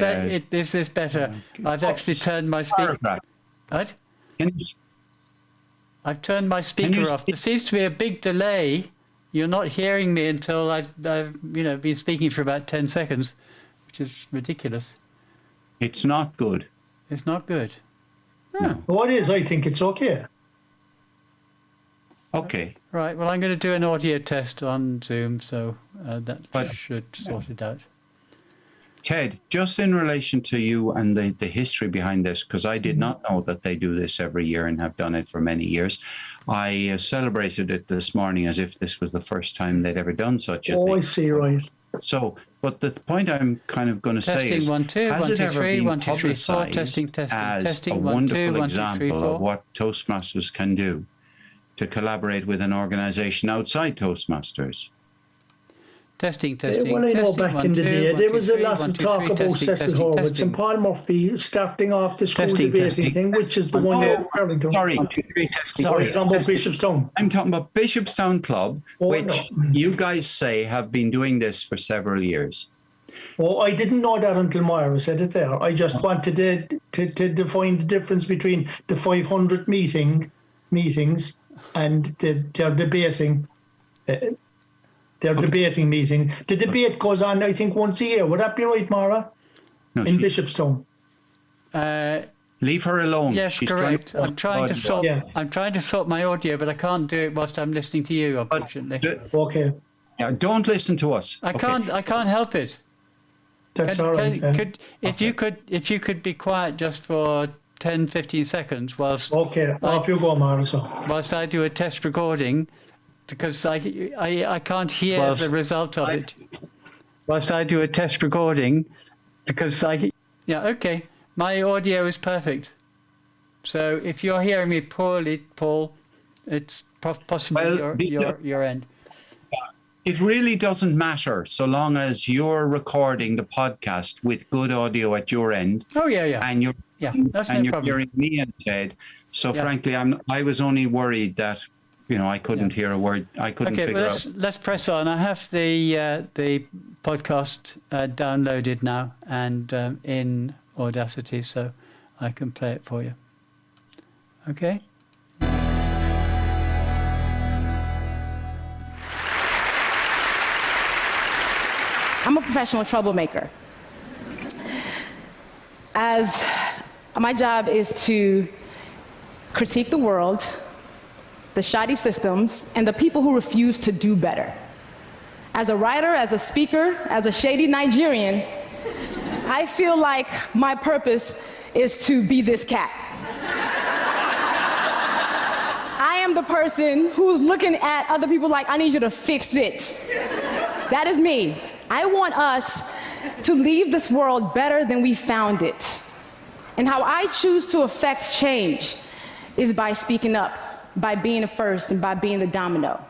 this better? I've actually turned my speaker. What? I've turned my speaker off. There seems to be a big delay. You're not hearing me until I've been speaking for about 10 seconds, which is ridiculous. It's not good. It's not good. No. What is? I think it's okay. Okay. Right. Well, I'm going to do an audio test on Zoom, so that should sort it out. Ted, just in relation to you and the history behind this, because I did not know that they do this every year and have done it for many years. I celebrated it this morning as if this was the first time they'd ever done such a thing. Oh, I see, right. So, but the point I'm kind of going to say is, has it ever been publicized as a wonderful example of what Toastmasters can do to collaborate with an organization outside Toastmasters? Testing. Well, I know back in the day, there was a lot of talk about Cecil Horwitz and Paul Murphy starting off the school debating thing, which is the one you're referring to. Sorry. I'm about Bishopstown. I'm talking about Bishopstown Club, which you guys say have been doing this for several years. Oh, I didn't know that until Moira said it there. I just wanted to define the difference between the 500 meetings and their debating. Debating meetings. The debate goes on, I think, once a year. Would that be right, Mara? No, in Bishopstown. Leave her alone. Yes, She's correct. I'm trying to sort. Yeah. I'm trying to sort my audio, but I can't do it whilst I'm listening to you. Unfortunately, Okay, Yeah, don't listen to us. I Okay. can't. I can't help it. that's all right. yeah. If you could be quiet just for 10, 15 seconds whilst Okay, off you go, Marisa. whilst I do a test recording, because I can't hear Whilst the result of it. Whilst I do a test recording, because okay, my audio is perfect. So if you're hearing me poorly, Paul, it's possibly Well, your end. It really doesn't matter so long as you're recording the podcast with good audio at your end. Oh yeah. And you're That's and no you're problem. hearing me and Ted. So Yeah. frankly, I was only worried that I couldn't hear a word. I couldn't Okay, figure well, out. let's press on. I have the podcast downloaded now and in Audacity, so I can play it for you. Okay. I'm a professional troublemaker. As my job is to critique the world, the shoddy systems, and the people who refuse to do better. As a writer, as a speaker, as a shady Nigerian, I feel like my purpose is to be this cat. I am the person who's looking at other people like, I need you to fix it. That is me. I want us to leave this world better than we found it. And how I choose to affect change is by speaking up, by being the first, and by being the domino.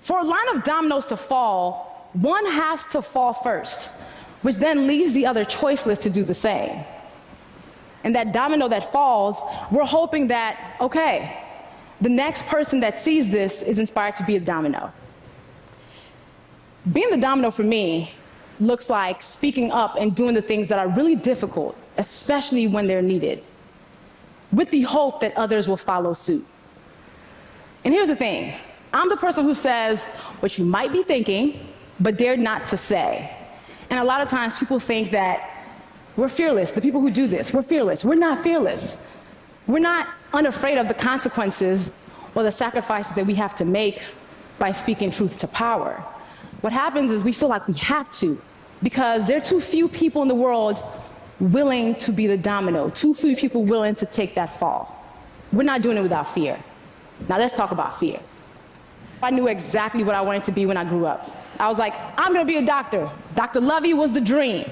For a line of dominoes to fall, one has to fall first, which then leaves the other choiceless to do the same. And that domino that falls, we're hoping that, okay, the next person that sees this is inspired to be a domino. Being the domino for me looks like speaking up and doing the things that are really difficult, especially when they're needed, with the hope that others will follow suit. And here's the thing, I'm the person who says what you might be thinking, but dared not to say. And a lot of times people think that we're fearless, the people who do this, we're fearless. We're not fearless. We're not unafraid of the consequences or the sacrifices that we have to make by speaking truth to power. What happens is we feel like we have to, because there are too few people in the world willing to be the domino, too few people willing to take that fall. We're not doing it without fear. Now let's talk about fear. I knew exactly what I wanted to be when I grew up. I was like, I'm gonna be a doctor. Dr. Lovey was the dream.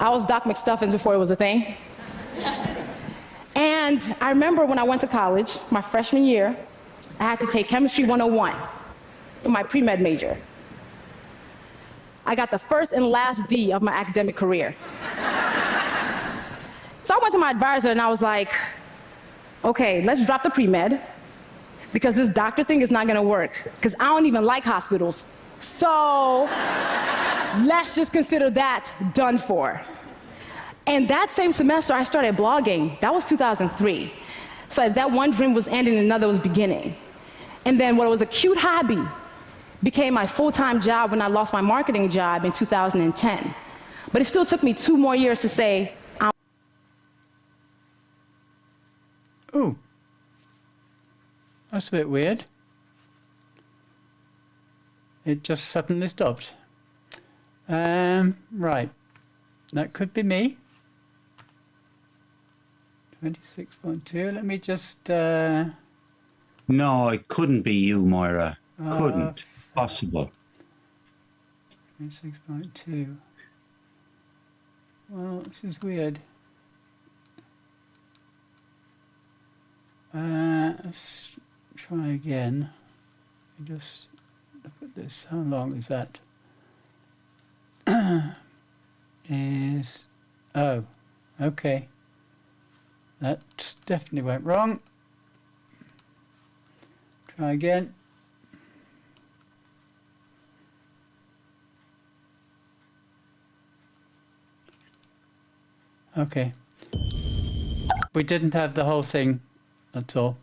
I was Doc McStuffins before it was a thing. And I remember when I went to college, my freshman year, I had to take Chemistry 101 for my pre-med major. I got the first and last D of my academic career. So I went to my advisor and I was like, okay, let's drop the pre-med because this doctor thing is not gonna work because I don't even like hospitals. So let's just consider that done for. And that same semester I started blogging. That was 2003. So as that one dream was ending, another was beginning. And then what was a cute hobby became my full-time job when I lost my marketing job in 2010. But it still took me 2 more years to say, Ooh, that's a bit weird. It just suddenly stopped. Right, that could be me. 26.2, let me just... No, it couldn't be you, Moira. Couldn't. Possible. 26.2. Well, this is weird. Let's try again. Just look at this. How long is that? Oh, okay. That definitely went wrong. Try again. Okay. We didn't have the whole thing at all.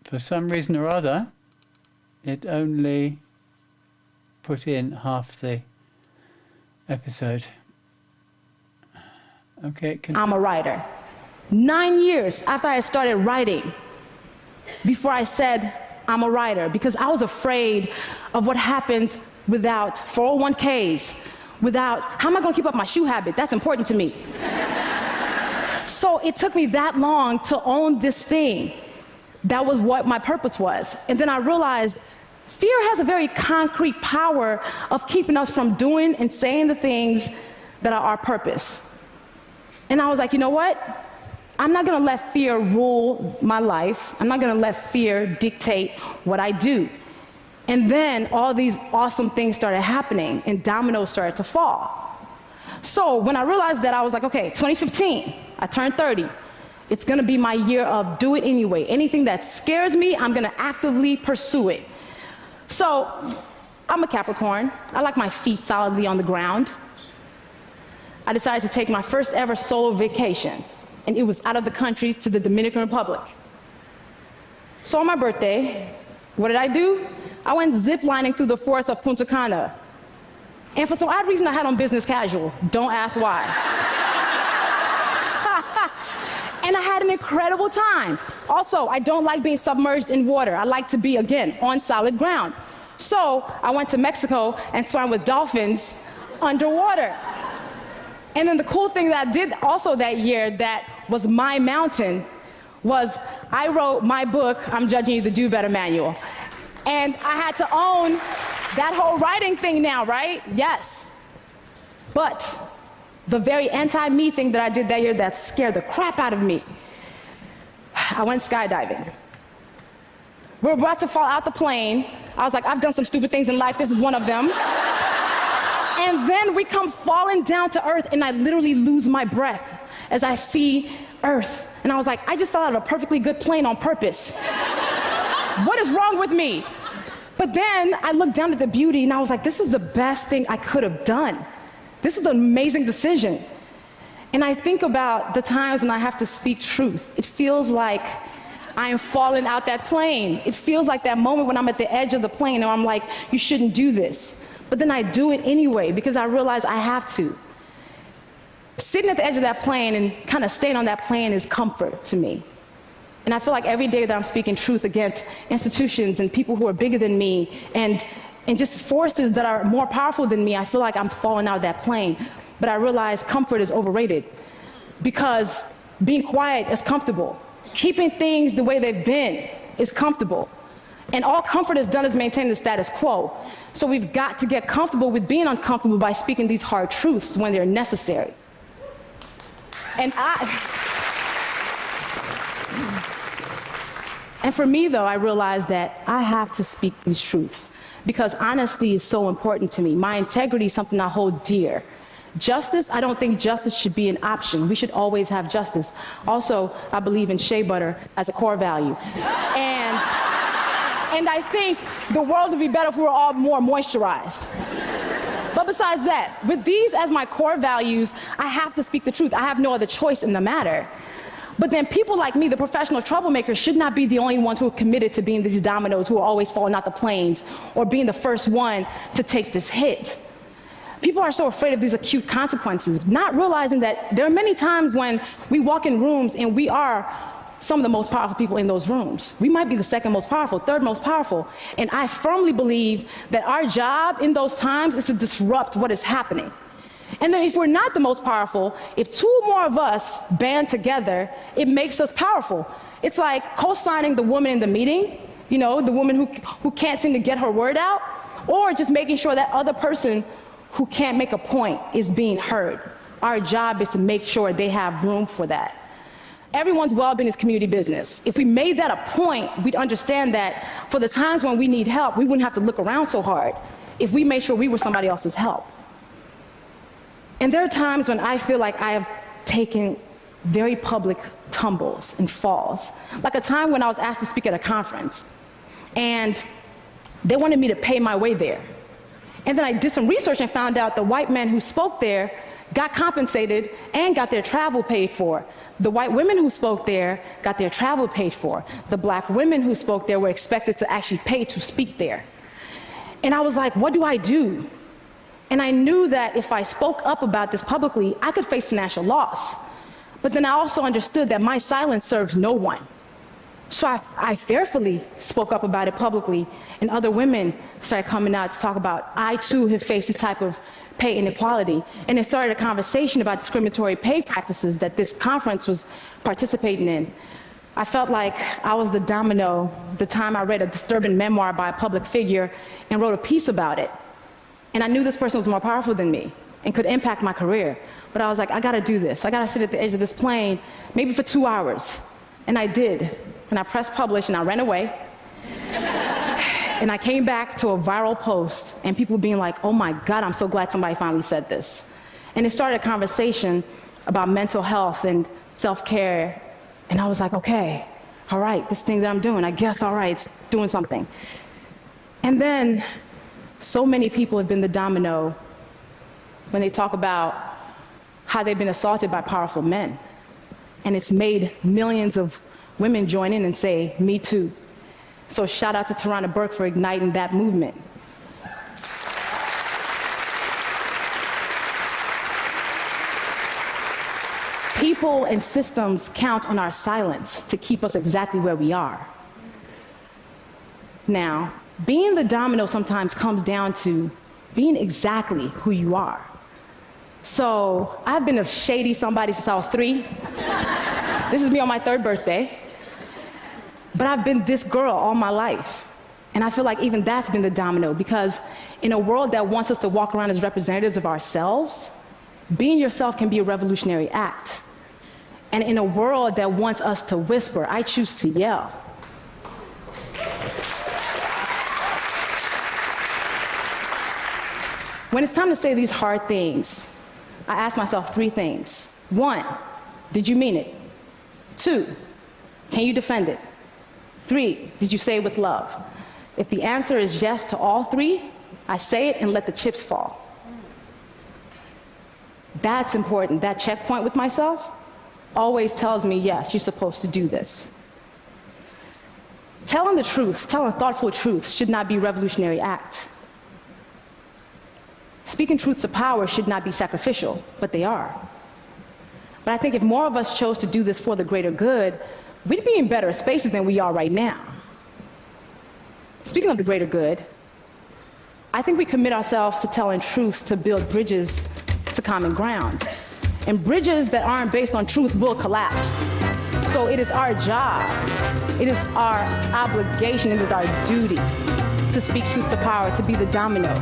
For some reason or other, it only put in half the episode. Okay. I'm a writer. 9 years after I started writing, before I said I'm a writer, because I was afraid of what happens without 401ks, without, how am I gonna keep up my shoe habit? That's important to me. So it took me that long to own this thing. That was what my purpose was. And then I realized fear has a very concrete power of keeping us from doing and saying the things that are our purpose. And I was like, you know what? I'm not gonna let fear rule my life. I'm not gonna let fear dictate what I do. And then all these awesome things started happening and dominoes started to fall. So when I realized that, I was like, okay, 2015, I turned 30. It's gonna be my year of do it anyway. Anything that scares me, I'm gonna actively pursue it. So I'm a Capricorn. I like my feet solidly on the ground. I decided to take my first ever solo vacation, and it was out of the country to the Dominican Republic. So on my birthday, what did I do? I went ziplining through the forest of Punta Cana. And for some odd reason, I had on business casual. Don't ask why. And I had an incredible time. Also, I don't like being submerged in water. I like to be, again, on solid ground. So I went to Mexico and swam with dolphins underwater. And then the cool thing that I did also that year that was my mountain was I wrote my book, I'm Judging You, the Do Better Manual. And I had to own that whole writing thing now, right? Yes. But the very anti-me thing that I did that year that scared the crap out of me, I went skydiving. We were about to fall out the plane. I was like, I've done some stupid things in life, this is one of them. And then we come falling down to earth, and I literally lose my breath as I see earth. And I was like, I just fell out of a perfectly good plane on purpose. What is wrong with me? But then I looked down at the beauty, and I was like, this is the best thing I could have done. This is an amazing decision. And I think about the times when I have to speak truth. It feels like I am falling out that plane. It feels like that moment when I'm at the edge of the plane, and I'm like, you shouldn't do this. But then I do it anyway because I realize I have to. Sitting at the edge of that plane and kind of staying on that plane is comfort to me. And I feel like every day that I'm speaking truth against institutions and people who are bigger than me and just forces that are more powerful than me, I feel like I'm falling out of that plane. But I realize comfort is overrated because being quiet is comfortable. Keeping things the way they've been is comfortable. And all comfort has done is maintain the status quo. So we've got to get comfortable with being uncomfortable by speaking these hard truths when they're necessary. And for me, though, I realized that I have to speak these truths because honesty is so important to me. My integrity is something I hold dear. Justice, I don't think justice should be an option. We should always have justice. Also, I believe in shea butter as a core value. And I think the world would be better if we were all more moisturized. But besides that, with these as my core values, I have to speak the truth. I have no other choice in the matter. But then people like me, the professional troublemakers, should not be the only ones who are committed to being these dominoes who are always falling out the planes or being the first one to take this hit. People are so afraid of these acute consequences, not realizing that there are many times when we walk in rooms and we are some of the most powerful people in those rooms. We might be the second most powerful, third most powerful. And I firmly believe that our job in those times is to disrupt what is happening. And then if we're not the most powerful, if two more of us band together, it makes us powerful. It's like co-signing the woman in the meeting, you know, the woman who can't seem to get her word out, or just making sure that other person who can't make a point is being heard. Our job is to make sure they have room for that. Everyone's well-being is community business. If we made that a point, we'd understand that for the times when we need help, we wouldn't have to look around so hard if we made sure we were somebody else's help. And there are times when I feel like I have taken very public tumbles and falls. Like a time when I was asked to speak at a conference, and they wanted me to pay my way there. And then I did some research and found out the white men who spoke there got compensated and got their travel paid for. The white women who spoke there got their travel paid for. The black women who spoke there were expected to actually pay to speak there. And I was like, what do I do? And I knew that if I spoke up about this publicly, I could face financial loss. But then I also understood that my silence serves no one. So I fearfully spoke up about it publicly, and other women started coming out to talk about, I too have faced this type of pay inequality. And it started a conversation about discriminatory pay practices that this conference was participating in. I felt like I was the domino the time I read a disturbing memoir by a public figure and wrote a piece about it. And I knew this person was more powerful than me and could impact my career. But I was like, I gotta do this. I gotta sit at the edge of this plane, maybe for 2 hours. And I did. And I pressed publish and I ran away. And I came back to a viral post and people being like, oh my God, I'm so glad somebody finally said this. And it started a conversation about mental health and self-care. And I was like, okay, all right, this thing that I'm doing, I guess, all right, it's doing something. And then so many people have been the domino when they talk about how they've been assaulted by powerful men. And it's made millions of women join in and say, me too. So shout out to Tarana Burke for igniting that movement. People and systems count on our silence to keep us exactly where we are. Now, being the domino sometimes comes down to being exactly who you are. So I've been a shady somebody since I was 3. This is me on my 3rd birthday. But I've been this girl all my life. And I feel like even that's been the domino, because in a world that wants us to walk around as representatives of ourselves, being yourself can be a revolutionary act. And in a world that wants us to whisper, I choose to yell. When it's time to say these hard things, I ask myself 3 things. 1, did you mean it? 2, can you defend it? 3, did you say it with love? If the answer is yes to all 3, I say it and let the chips fall. That's important. That checkpoint with myself always tells me, yes, you're supposed to do this. Telling the truth, telling thoughtful truth should not be a revolutionary act. Speaking truths of power should not be sacrificial, but they are. But I think if more of us chose to do this for the greater good, we'd be in better spaces than we are right now. Speaking of the greater good, I think we commit ourselves to telling truths to build bridges to common ground. And bridges that aren't based on truth will collapse. So it is our job, it is our obligation, it is our duty to speak truths of power, to be the domino.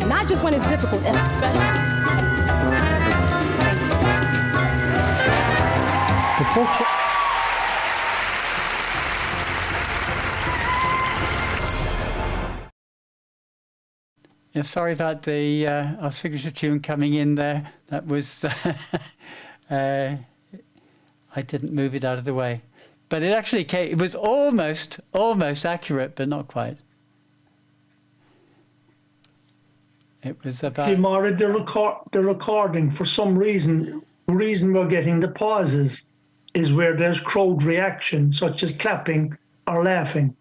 Not just when it's difficult, especially when it's difficult. Thank you. Yeah, sorry about the our signature tune coming in there. That was I didn't move it out of the way, but it actually came. It was almost accurate, but not quite. It was about. See, Maura, the recording, for some reason, the reason we're getting the pauses is where there's crowd reaction, such as clapping or laughing.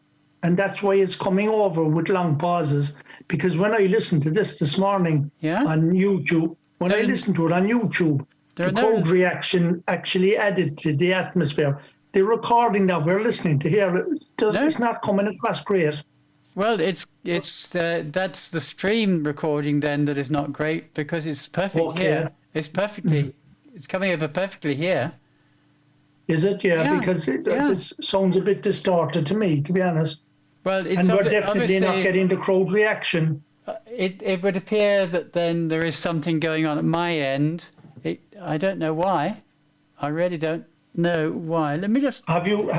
And that's why it's coming over with long pauses. Because when I listened to this morning on YouTube, when I listened to it on YouTube, the crowd reaction actually added to the atmosphere. The recording that we're listening to here, it's not coming across great. Well, it's that's the stream recording then that is not great, because it's perfect here. It's perfectly, it's coming over perfectly here. Is it? Yeah, because it sounds a bit distorted to me, to be honest. Well, it's and we're definitely not getting the crowd reaction. It would appear that then there is something going on at my end. I don't know why. I really don't know why. Let me just have you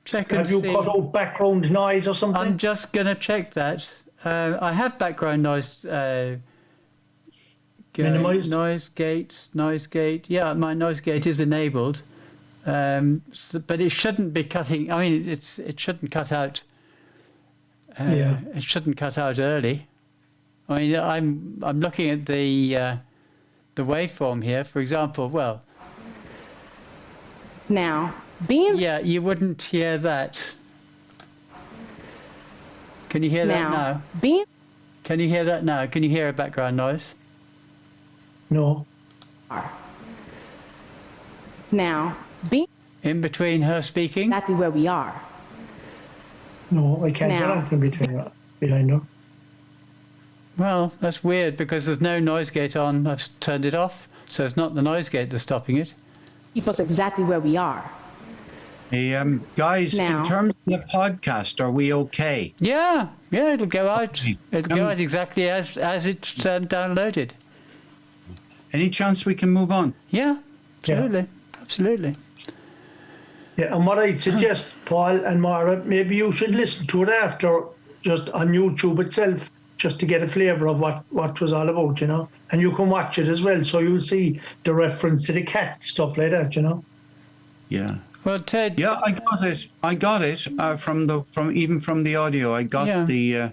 check. Have you cut out background noise or something? I'm just going to check that. I have background noise. Minimized? Noise gate. Yeah, my noise gate is enabled. But it shouldn't be cutting. I mean, it shouldn't cut out. It shouldn't cut out early. I mean, I'm looking at the waveform here, for example. Well, now being you wouldn't hear that. Can you hear that now? Can you hear that now? Can you hear a background noise? No. Now, being In between her speaking? exactly where we are. No, I can't hear Now. anything behind her. Well, that's weird because there's no noise gate on. I've turned it off, so it's not the noise gate that's stopping it. Keep us exactly where we are. Hey, guys, Now. in terms of the podcast, are we okay? Yeah, it'll go out. Okay. It'll go out exactly as it's downloaded. Any chance we can move on? Yeah, absolutely, absolutely. Yeah, and what I'd suggest, Paul and Mara, maybe you should listen to it after, just on YouTube itself, just to get a flavour of what was all about, you know. And you can watch it as well, so you'll see the reference to the cat, stuff like that, you know. Yeah. Well, Ted. Yeah, I got it from the audio. I got Yeah.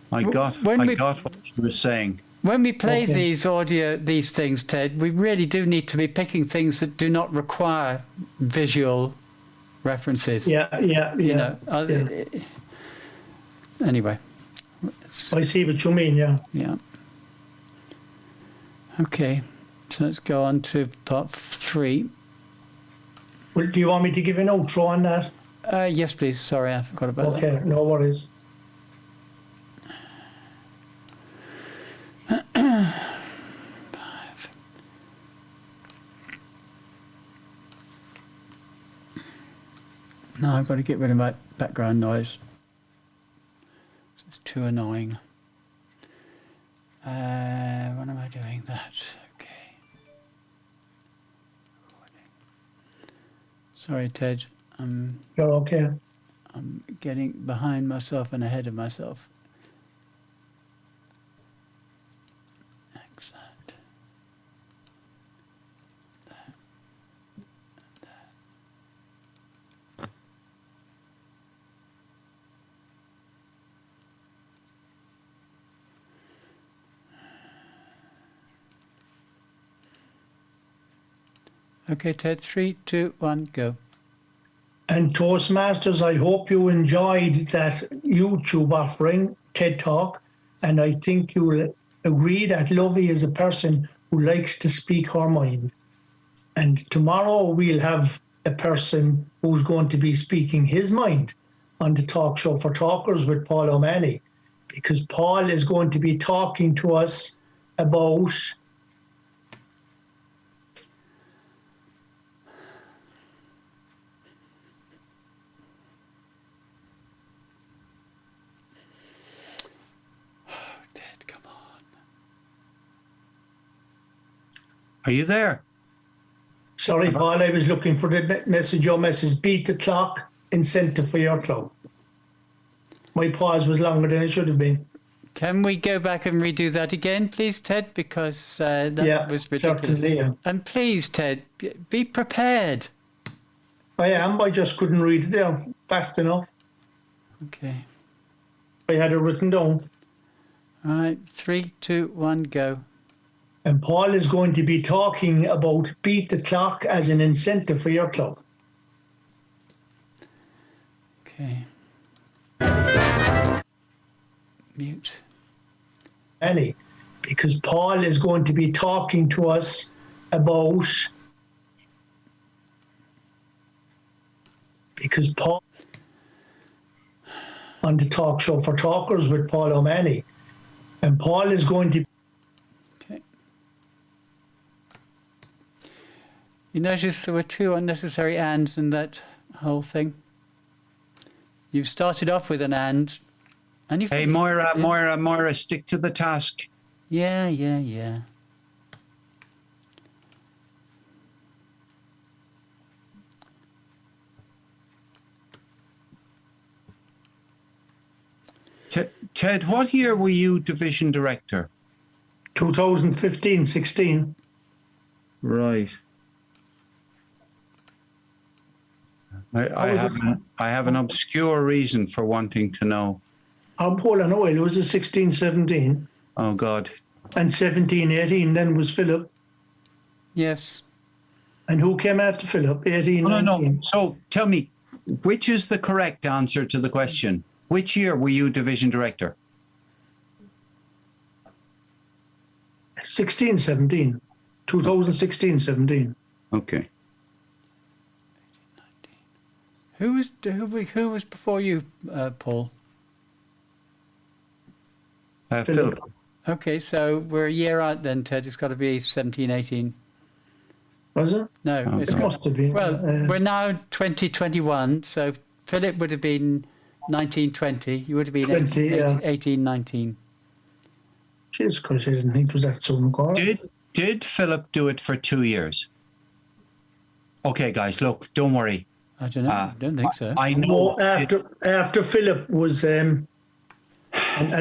what you were saying. When we play these things, Ted, we really do need to be picking things that do not require visual references. Yeah. You know. Anyway. I see what you mean, yeah. Yeah. Okay. So let's go on to part 3. Well, do you want me to give an outro on that? Yes, please. Sorry, I forgot about that. Okay, no worries. No, I've got to get rid of my background noise. It's too annoying. When am I doing that? Okay. Sorry, Ted. You're okay. I'm getting behind myself and ahead of myself. Excellent. Okay, Ted, 3, 2, 1, go. And Toastmasters, I hope you enjoyed that YouTube offering, TED Talk, and I think you'll agree that Lovey is a person who likes to speak her mind. And tomorrow we'll have a person who's going to be speaking his mind on the Talk Show for Talkers with Paul O'Malley, because Paul is going to be talking to us about Are you there? Sorry, Paul, I was looking for the message. Your message, beat the clock, incentive for your club. My pause was longer than it should have been. Can we go back and redo that again, please, Ted? Because that was ridiculous. Certainly, yeah. And please, Ted, be prepared. I am, I just couldn't read it there fast enough. Okay. I had it written down. All right, 3, 2, 1, go. And Paul is going to be talking about beat the clock as an incentive for your club. Okay. Mute. Annie, because Paul is going to be talking to us about on the Talk Show for Talkers with Paul O'Malley. And Paul is going to Okay. You notice there were 2 unnecessary ands in that whole thing. You've started off with an and you. Hey, Moira, stick to the task. Yeah. Ted, what year were you division director? 2015-16. Right. I have an obscure reason for wanting to know. Hold on a while, it was a 16-17. Oh, God. And 17-18 then was Philip. Yes. And who came after Philip? 18-19. No. So tell me, which is the correct answer to the question? Which year were you division director? 16, 17. 2016, 17. Okay. Who was before you, Paul? Philip. Okay, so we're a year out then, Ted. It's got to be 17, 18. Was it? No, Okay. it's It got, must have been. well, we're now 2021, so Philip would have been 1920. You would have been 20, yeah. 18, 19. Jesus Christ, I didn't think it was that soon ago. Did Philip do it for 2 years? Okay, guys, look, don't worry. I don't know. I don't think so. I know. No, after Philip was, and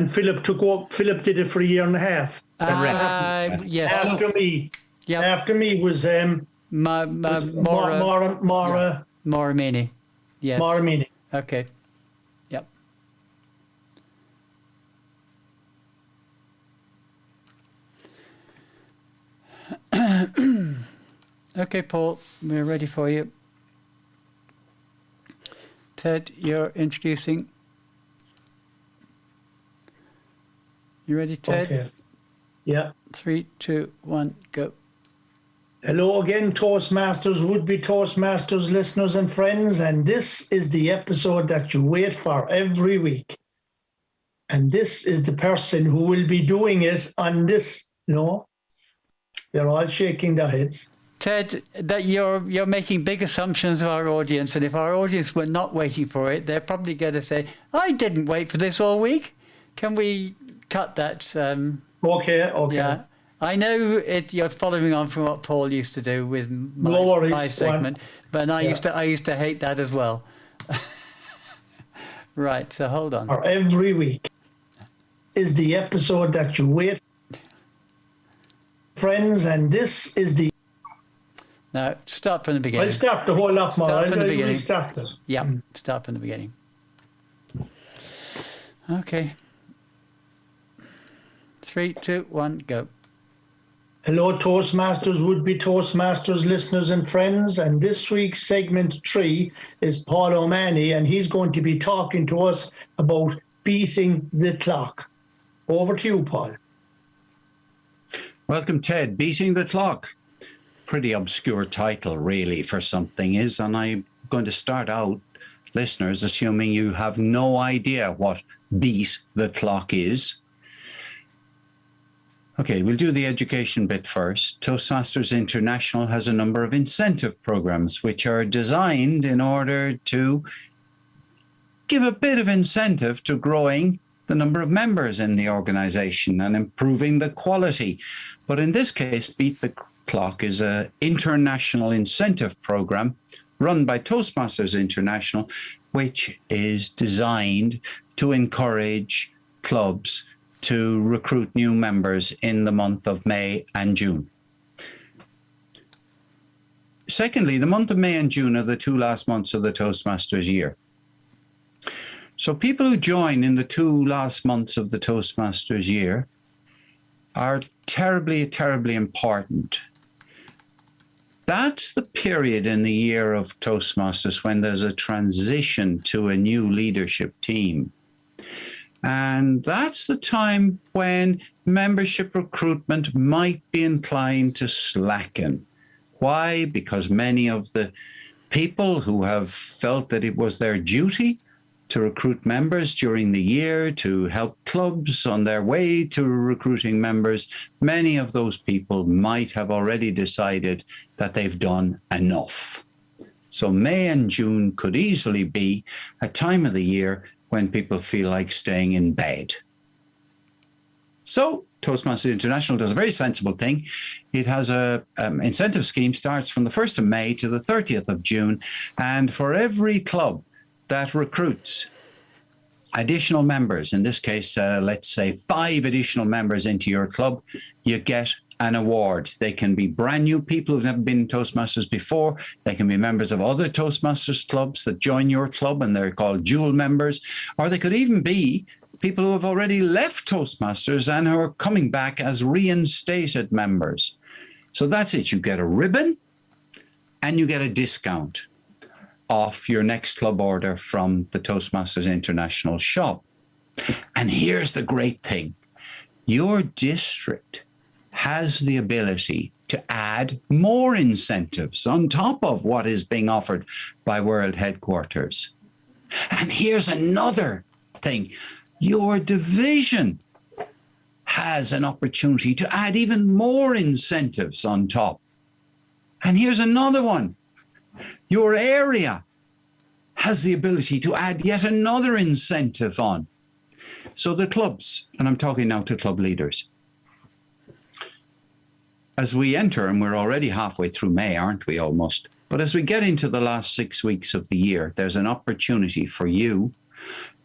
Philip took up. Philip did it for a year and a half. Yes. After me. Yep. After me was Maura Mini. Yes. Mini. Okay. Yep. Okay, Paul, we're ready for you. Ted, you're introducing. You ready, Ted? Okay. Yeah. 3, 2, 1, go. Hello again, Toastmasters, would-be Toastmasters listeners and friends, and this is the episode that you wait for every week. And this is the person who will be doing it on this. No, they're all shaking their heads. Ted, that you're making big assumptions of our audience, and if our audience were not waiting for it, they're probably going to say, "I didn't wait for this all week." Can we cut that? Okay. Yeah. I know you're following on from what Paul used to do with my segment, but I used to hate that as well. Right, so hold on. Or every week is the episode that you wait, friends, and this is the. Now start from the beginning. I'll start the whole lot more. Start from the beginning. Start this. Yeah, start from the beginning. Okay. 3, 2, 1, go. Hello, Toastmasters, would-be Toastmasters listeners and friends. And this week's segment 3 is Paul O'Mahony, and he's going to be talking to us about beating the clock. Over to you, Paul. Welcome, Ted. Beating the Clock. Pretty obscure title, really, for something is. And I'm going to start out, listeners, assuming you have no idea what beat the clock is. Okay, we'll do the education bit first. Toastmasters International has a number of incentive programs which are designed in order to give a bit of incentive to growing the number of members in the organization and improving the quality. But in this case, Beat the Clock is an international incentive program run by Toastmasters International, which is designed to encourage clubs to recruit new members in the month of May and June. Secondly, the month of May and June are the 2 last months of the Toastmasters year. So people who join in the 2 last months of the Toastmasters year are terribly, terribly important. That's the period in the year of Toastmasters when there's a transition to a new leadership team. And that's the time when membership recruitment might be inclined to slacken. Why? Because many of the people who have felt that it was their duty to recruit members during the year, to help clubs on their way to recruiting members, many of those people might have already decided that they've done enough. So May and June could easily be a time of the year when people feel like staying in bed. So Toastmasters International does a very sensible thing. It has a incentive scheme, starts from the 1st of May to the 30th of June. And for every club that recruits additional members, in this case, let's say 5 additional members into your club, you get an award. They can be brand new people who've never been in Toastmasters before. They can be members of other Toastmasters clubs that join your club and they're called dual members. Or they could even be people who have already left Toastmasters and who are coming back as reinstated members. So that's it. You get a ribbon and you get a discount off your next club order from the Toastmasters International shop. And here's the great thing. Your district has the ability to add more incentives on top of what is being offered by World Headquarters. And here's another thing. Your division has an opportunity to add even more incentives on top. And here's another one. Your area has the ability to add yet another incentive on. So the clubs, and I'm talking now to club leaders, as we enter, and we're already halfway through May, aren't we, almost? But as we get into the last 6 weeks of the year, there's an opportunity for you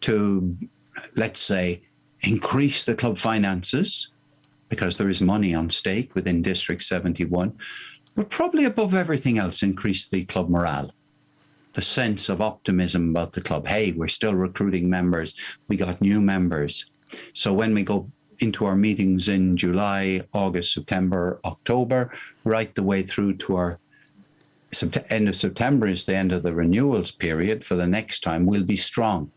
to, let's say, increase the club finances, because there is money on stake within District 71, but probably above everything else, increase the club morale, the sense of optimism about the club. Hey, we're still recruiting members. We got new members. So when we go into our meetings in July, August, September, October, right the way through to our end of September is the end of the renewals period for the next time, we'll be strong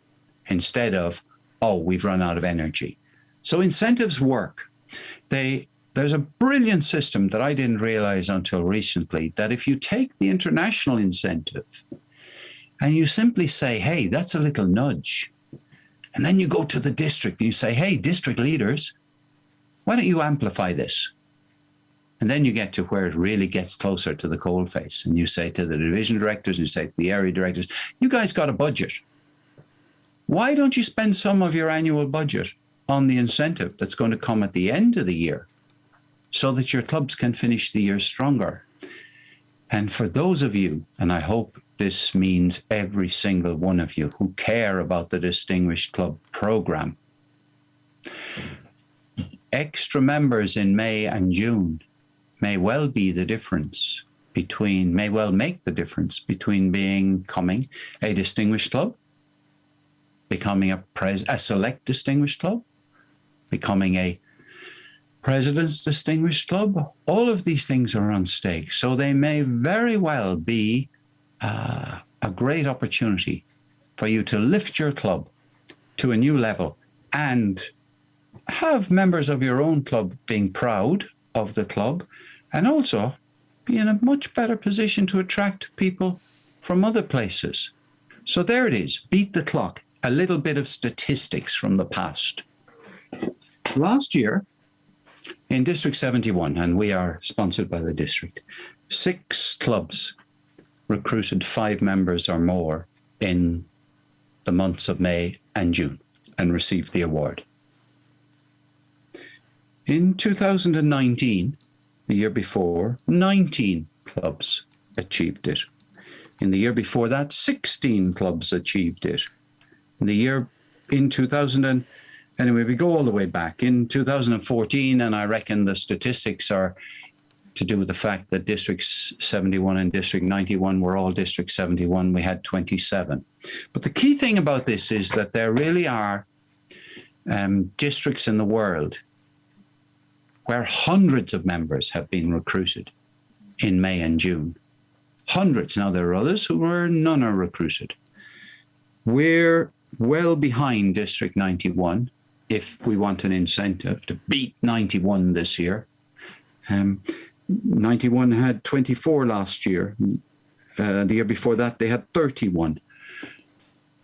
instead of, oh, we've run out of energy. So incentives work. There's a brilliant system that I didn't realize until recently, that if you take the international incentive and you simply say, hey, that's a little nudge, and then you go to the district and you say, hey, district leaders, why don't you amplify this? And then you get to where it really gets closer to the coalface. And you say to the division directors, you say to the area directors, you guys got a budget. Why don't you spend some of your annual budget on the incentive that's going to come at the end of the year so that your clubs can finish the year stronger? And for those of you, and I hope this means every single one of you who care about the Distinguished Club program, extra members in May and June may well make the difference between becoming a distinguished club, becoming a select distinguished club, becoming a president's distinguished club. All of these things are on stake. So they may very well be a great opportunity for you to lift your club to a new level and have members of your own club being proud of the club, and also be in a much better position to attract people from other places. So there it is, beat the clock, a little bit of statistics from the past. Last year in District 71, and we are sponsored by the district, 6 clubs recruited 5 members or more in the months of May and June and received the award. In 2019, the year before, 19 clubs achieved it. In the year before that, 16 clubs achieved it. In 2000, anyway, we go all the way back. In 2014, and I reckon the statistics are to do with the fact that District 71 and District 91 were all District 71, we had 27. But the key thing about this is that there really are districts in the world where hundreds of members have been recruited in May and June. Hundreds. Now, there are others where none are recruited. We're well behind District 91 if we want an incentive to beat 91 this year. 91 had 24 last year. The year before that, they had 31.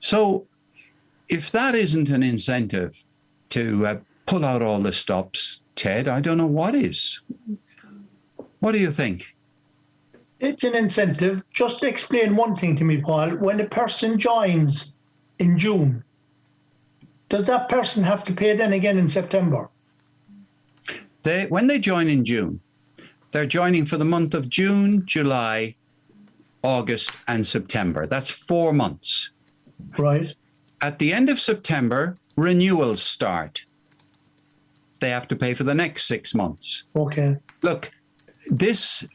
So if that isn't an incentive to pull out all the stops, Ted, I don't know what is. What do you think? It's an incentive. Just explain one thing to me, Paul. When a person joins in June, does that person have to pay then again in September? When they join in June, they're joining for the month of June, July, August, and September. That's 4 months. Right. At the end of September, renewals start. They have to pay for the next 6 months. Okay. Look,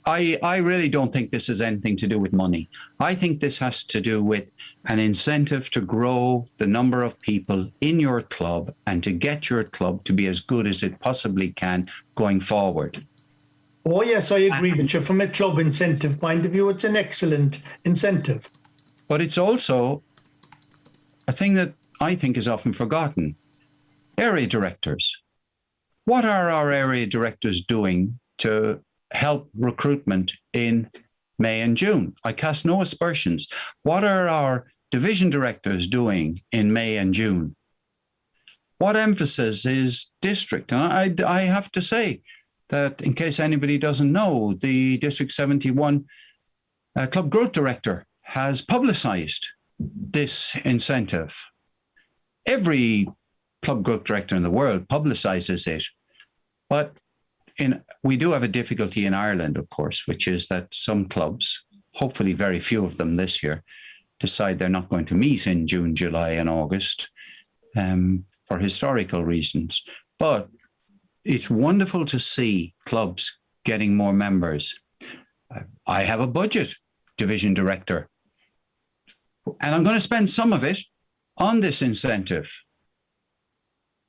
I really don't think this has anything to do with money. I think this has to do with an incentive to grow the number of people in your club and to get your club to be as good as it possibly can going forward. Oh, yes, I agree with you. From a club incentive point of view, it's an excellent incentive. But it's also a thing that I think is often forgotten. Area directors. what are our area directors doing to help recruitment in May and June? I cast no aspersions. What are our division directors doing in May and June? What emphasis is district? And I have to say that, in case anybody doesn't know, the District 71 Club Growth Director has publicized this incentive. Every club growth director in the world publicizes it, but we do have a difficulty in Ireland, of course, which is that some clubs, hopefully very few of them this year, decide they're not going to meet in June, July, and August for historical reasons. But it's wonderful to see clubs getting more members. I have a budget division director, and I'm going to spend some of it on this incentive.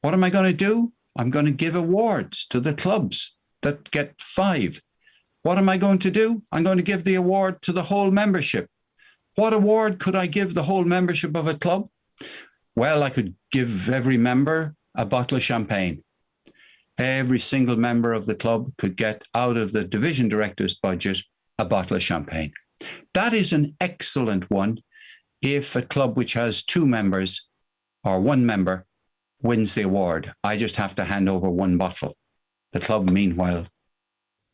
What am I going to do? I'm going to give awards to the clubs that get 5. What am I going to do? I'm going to give the award to the whole membership. What award could I give the whole membership of a club? Well, I could give every member a bottle of champagne. Every single member of the club could get out of the division director's budget a bottle of champagne. That is an excellent one if a club which has 2 members or 1 member wins the award. I just have to hand over 1 bottle. The club, meanwhile,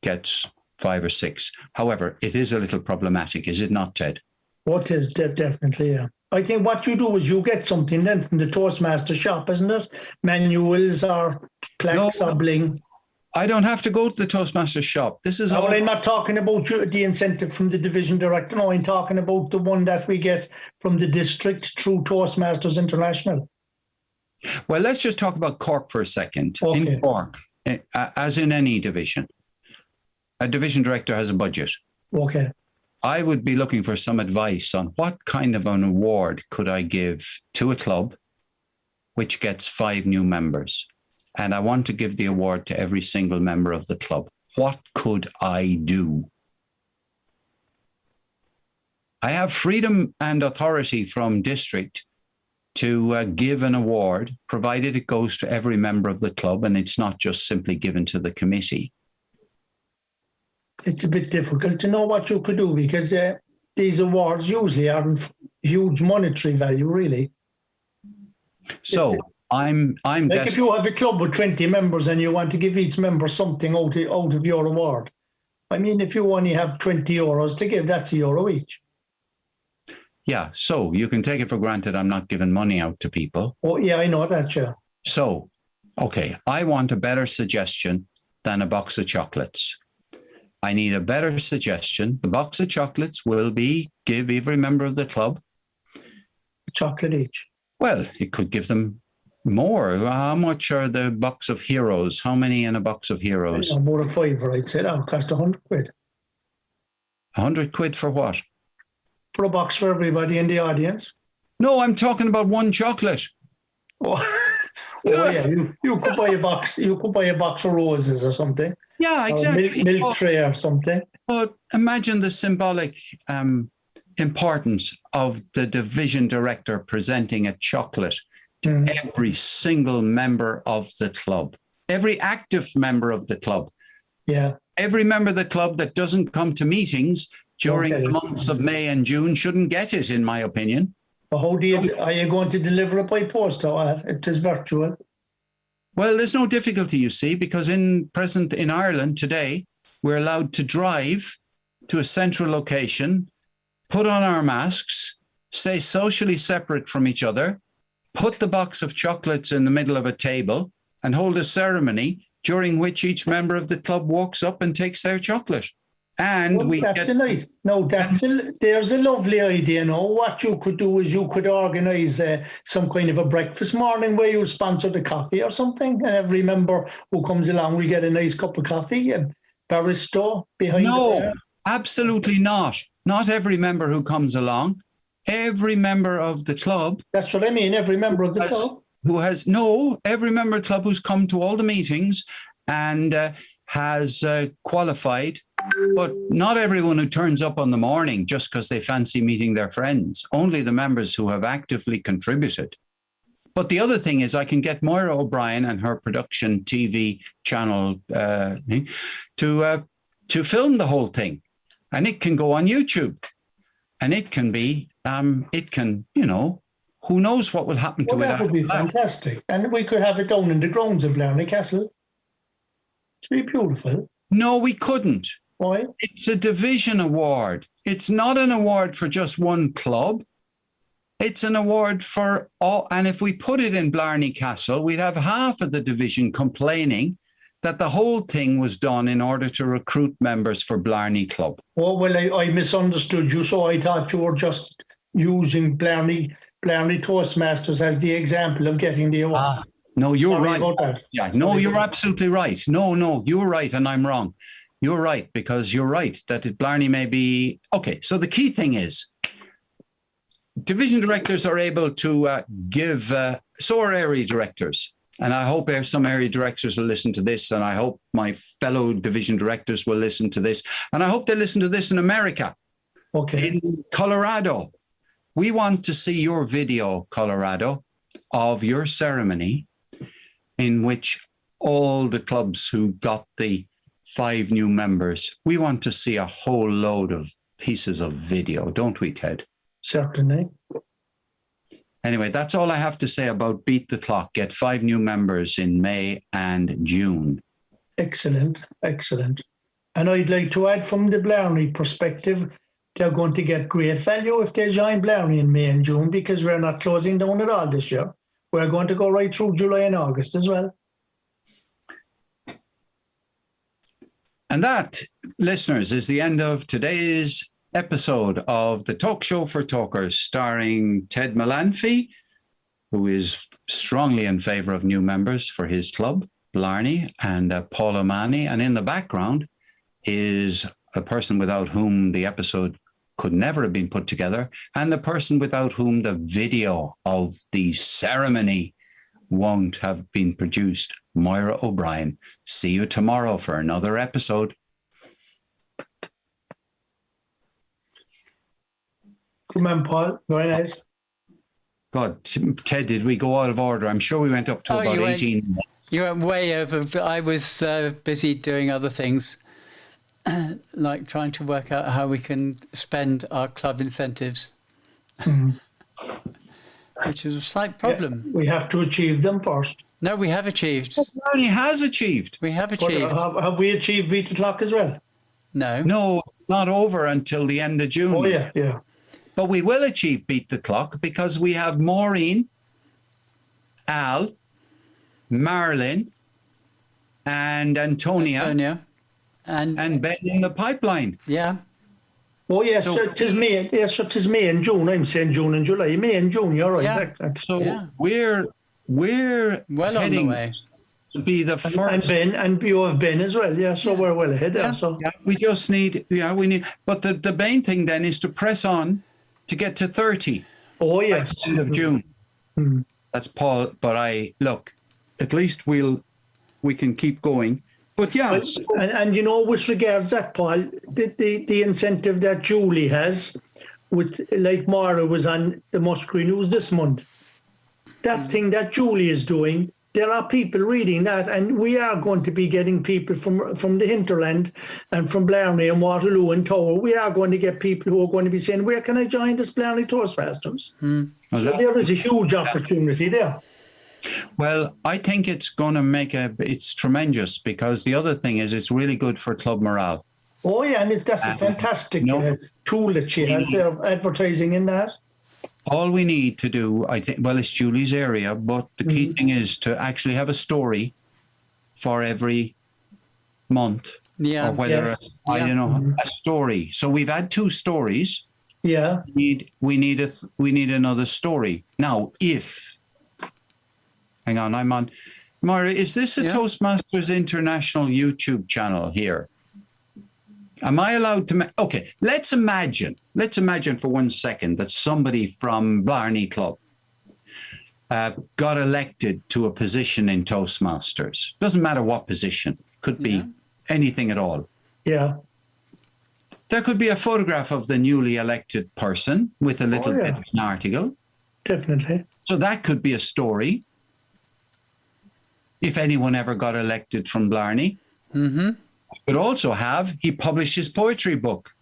gets 5 or 6. However, it is a little problematic, is it not, Ted? What is definitely, yeah. I think what you do is you get something then from the Toastmaster shop, isn't it? Manuals or plaques or bling. I don't have to go to the Toastmaster shop. This is No, I'm not talking about the incentive from the division director. No, I'm talking about the one that we get from the district through Toastmasters International. Well, let's just talk about Cork for a second. Okay. In Cork, as in any division, a division director has a budget. Okay. I would be looking for some advice on what kind of an award could I give to a club which gets 5 new members. And I want to give the award to every single member of the club. What could I do? I have freedom and authority from district to give an award, provided it goes to every member of the club and it's not just simply given to the committee. It's a bit difficult to know what you could do because these awards usually aren't huge monetary value, really. So I'm like if you have a club with 20 members and you want to give each member something out of your award. I mean, if you only have 20 euros to give, that's €1 each. Yeah, so you can take it for granted I'm not giving money out to people. Oh, yeah, I know that, yeah. So, okay, I want a better suggestion than a box of chocolates. I need a better suggestion. The box of chocolates will give every member of the club a chocolate each. Well, you could give them more. How much are the box of heroes? How many in a box of heroes? About a £5, I'd say. That would cost £100. 100 quid for what? For a box for everybody in the audience. No, I'm talking about 1 chocolate. Oh, yeah, you could buy a box. You could buy a box of roses or something. Yeah, exactly. Or milk tray or something. But imagine the symbolic importance of the division director presenting a chocolate to every single member of the club, every active member of the club. Yeah. Every member of the club that doesn't come to meetings during the months of May and June shouldn't get it, in my opinion. Well, are you going to deliver it by post or what? It is virtual. Well, there's no difficulty, you see, because in Ireland today, we're allowed to drive to a central location, put on our masks, stay socially separate from each other, put the box of chocolates in the middle of a table, and hold a ceremony during which each member of the club walks up and takes their chocolate. And there's a lovely idea now. What you could do is you could organise some kind of a breakfast morning where you sponsor the coffee or something, and every member who comes along will get a nice cup of coffee, a barista behind. No, absolutely not. Not every member who comes along. Every member of the club. That's what I mean. Every member of the club. Every member of the club who's come to all the meetings and has qualified. But not everyone who turns up on the morning just because they fancy meeting their friends. Only the members who have actively contributed. But the other thing is I can get Moira O'Brien and her production TV channel thing to film the whole thing. And it can go on YouTube. And it can be, who knows what will happen to it. That would be fantastic. And we could have it down in the grounds of Blarney Castle. It'd be beautiful. No, we couldn't. Why? It's a division award. It's not an award for just one club. It's an award for all. And if we put it in Blarney Castle, we'd have half of the division complaining that the whole thing was done in order to recruit members for Blarney Club. Oh, well, I misunderstood you, so I thought you were just using Blarney Toastmasters as the example of getting the award. No, you're Sorry right. about that. Yeah, no, you're absolutely right. No, you're right, and I'm wrong. You're right, because you're right that Blarney may be... Okay, so the key thing is division directors are able to give... so are area directors. And I hope some area directors will listen to this, and I hope my fellow division directors will listen to this. And I hope they listen to this in America. Okay. In Colorado. We want to see your video, Colorado, of your ceremony in which all the clubs who got the 5 new members, we want to see a whole load of pieces of video, don't we, Ted? Certainly. Anyway, that's all I have to say about Beat the Clock. Get 5 new members in May and June. Excellent. And I'd like to add from the Blarney perspective, they're going to get great value if they join Blarney in May and June, because we're not closing down at all this year. We're going to go right through July and August as well. And that, listeners, is the end of today's episode of the Talk Show for Talkers, starring Ted Melanphy, who is strongly in favour of new members for his club, Blarney, and Paul O'Mahony. And in the background is a person without whom the episode could never have been put together, and the person without whom the video of the ceremony won't have been produced, Moira O'Brien. See you tomorrow for another episode. Good man, Paul. Very nice. God, Ted, did we go out of order? I'm sure we went up to about 18 minutes. You went way over, but I was busy doing other things, like trying to work out how we can spend our club incentives, which is a slight problem. Yeah, we have to achieve them first. No, we have achieved. Blarney has achieved. We have achieved. Have we achieved Beat the Clock as well? No. No, it's not over until the end of June. Oh, yeah. But we will achieve Beat the Clock because we have Maureen, Al, Marilyn, and Antonia. And Ben in the pipeline. Yeah. Oh, yes, so it is May. Yes, it is May and June. I'm saying June and July. May and June, you're right. Yeah. So we're well heading on the way to be the first. And Ben, and you have Ben as well. Yeah, so we're well ahead there. So we just need, but the main thing then is to press on to get to 30. Oh, yes. By the end of June. That's Paul. But at least we can keep going. But yeah. And with regards to that, Paul, the incentive that Julie has, with like Mara was on the Musgrave News this month, that thing that Julie is doing, there are people reading that, and we are going to be getting people from the hinterland and from Blarney and Waterloo and Tower. We are going to get people who are going to be saying, where can I join this Blarney Toastmasters? So there is a huge opportunity there. Well, I think it's going to it's tremendous, because the other thing is it's really good for club morale. Oh, yeah, and that's a fantastic tool that she has there, advertising in that. All we need to do, I think, well, it's Julie's area, but the key thing is to actually have a story for every month. Yeah. Or whether, a story. So we've had 2 stories. Yeah. We need another story. Now, hang on, I'm on. Maria, is this a Toastmasters International YouTube channel here? Am I allowed to? Okay, let's imagine for 1 second that somebody from Blarney Club got elected to a position in Toastmasters. Doesn't matter what position. Could be anything at all. Yeah. There could be a photograph of the newly elected person with a little bit of an article. Definitely. So that could be a story. If anyone ever got elected from Blarney. Mm-hmm. Could also have, he published his poetry book.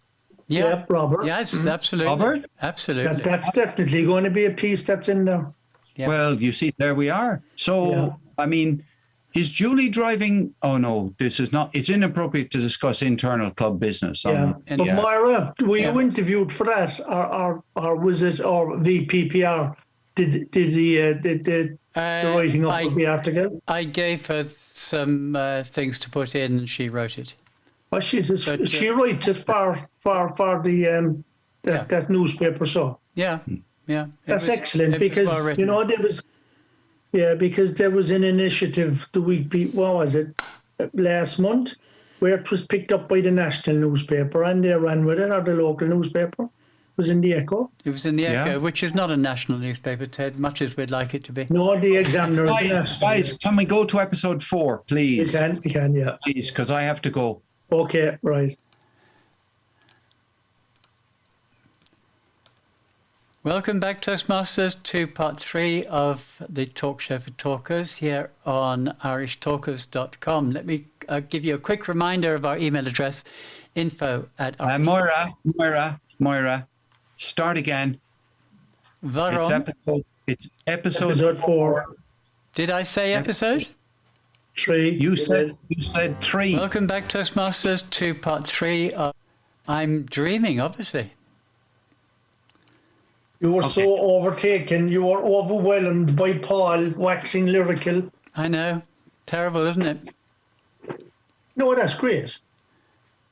Yeah, Robert. Yes, absolutely. Robert? Absolutely. That's definitely going to be a piece that's in there. Yeah. Well, you see, there we are. So, Yeah. I mean, is Julie driving? Oh, no, this is not. It's inappropriate to discuss internal club business. Yeah. But yeah. Myra, were Yeah. you interviewed for that, or was it or VPPR? Did the writing of the article? I gave her some things to put in, and she wrote it. Oh, she But, writes it for the Yeah. that newspaper. So Yeah, yeah. that's excellent, because well written. you know because there was an initiative the week what was it last month, where it was picked up by the national newspaper and they ran with it, or the local newspaper. It was in the Echo. It was in the Yeah. Echo, which is not a national newspaper, Ted, much as we'd like it to be. No, the Examiner is the Guys, national. guys, can we go to episode 4, We please? can, yeah. Please, because I have to go. Okay, right. Welcome back, Toastmasters, to part 3 of the talk show for talkers here on irishtalkers.com. Let me give you a quick reminder of our email address, Moira, start again. Varon. It's episode Episode 4, Did I say episode? 3. You said 3. Welcome back, Toastmasters, to part 3 of I'm Dreaming, obviously. You were Okay. so overtaken. You were overwhelmed by Paul waxing lyrical. I know. Terrible, isn't it? No, that's great.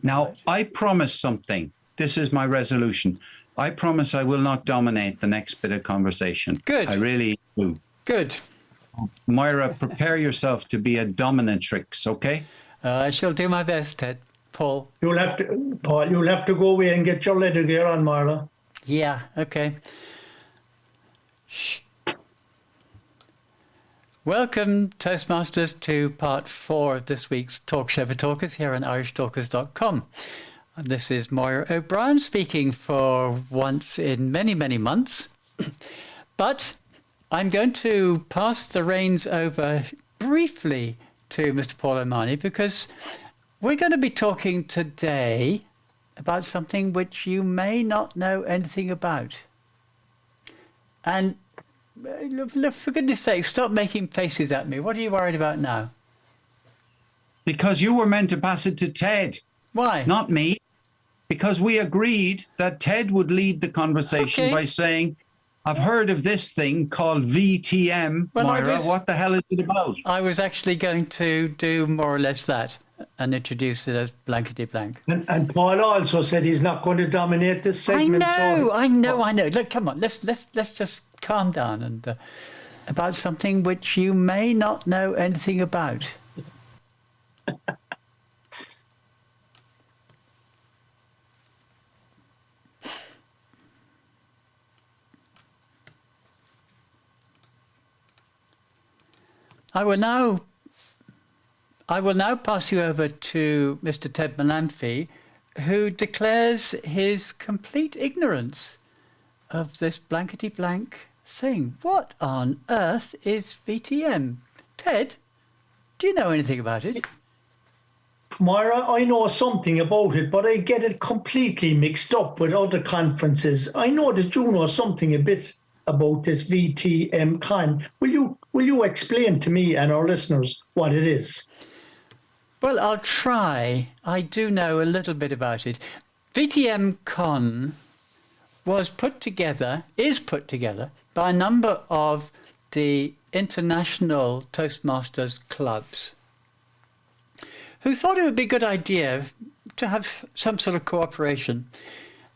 Now, I promise something. This is my resolution. I promise I will not dominate the next bit of conversation. Good. I really do. Good. Moira, prepare yourself to be a dominatrix, okay? I shall do my best, Ted. Paul. Paul, you'll have to go away and get your leather gear on, Marla. Yeah, okay. Shh. Welcome, Toastmasters, to part 4 of this week's Talk Show for Talkers here on irishtalkers.com. This is Moira O'Brien speaking for once in many, many months. But I'm going to pass the reins over briefly to Mr. Paul O'Mahony, because we're going to be talking today about something which you may not know anything about. And look, for goodness sake, stop making faces at me. What are you worried about now? Because you were meant to pass it to Ted, Why? not me. Because we agreed that Ted would lead the conversation Okay. by saying, I've heard of this thing called VTM, Well, I Moira. was- What the hell is it about? I was actually going to do more or less that and introduce it as blankety blank. And Paul also said he's not going to dominate this segment. I know. Look, come on, let's just calm down and about something which you may not know anything about. I will now pass you over to Mr. Ted Malamphy, who declares his complete ignorance of this blankety blank thing. What on earth is VTM? Ted, do you know anything about it? Myra, I know something about it, but I get it completely mixed up with other conferences. I know that you know something a bit about this VTM con. Will you explain to me and our listeners what it is? Well, I'll try. I do know a little bit about it. VTM Con is put together by a number of the international Toastmasters clubs who thought it would be a good idea to have some sort of cooperation.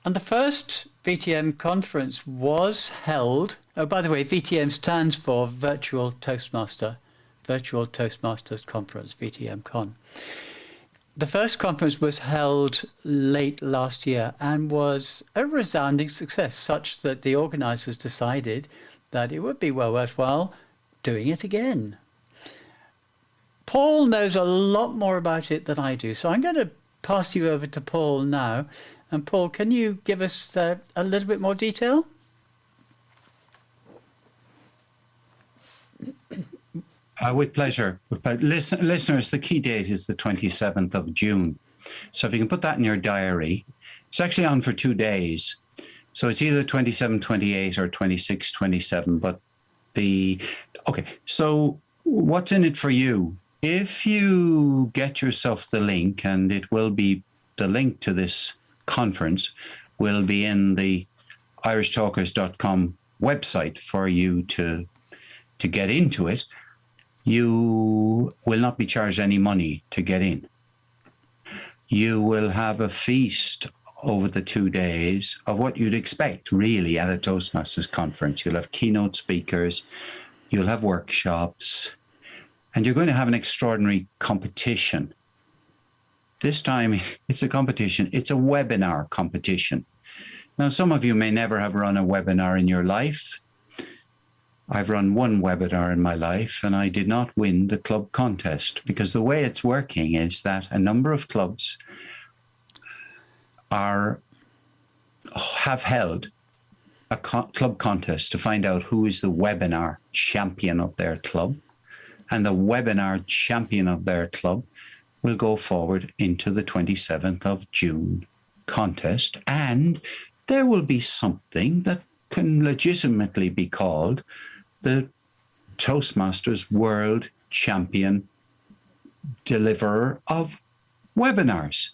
And the first VTM conference was held, oh, by the way, VTM stands for Virtual Toastmasters Conference, VTM Con. The first conference was held late last year and was a resounding success, such that the organisers decided that it would be well worthwhile doing it again. Paul knows a lot more about it than I do, so I'm going to pass you over to Paul now. And Paul, can you give us a little bit more detail? With pleasure. Listeners, the key date is the 27th of June. So if you can put that in your diary, it's actually on for 2 days. So it's either 27, 28 or 26, 27. But okay, so what's in it for you? If you get yourself the link, and it will be the link to this conference will be in the irishtalkers.com website for you to get into it. You will not be charged any money to get in. You will have a feast over the 2 days of what you'd expect really at a Toastmasters conference. You'll have keynote speakers, you'll have workshops, and you're going to have an extraordinary competition. This time it's a competition. It's a webinar competition. Now, some of you may never have run a webinar in your life. I've run one webinar in my life, and I did not win the club contest, because the way it's working is that a number of clubs have held a club contest to find out who is the webinar champion of their club, and the webinar champion of their club will go forward into the 27th of June contest, and there will be something that can legitimately be called the Toastmasters World Champion Deliverer of Webinars.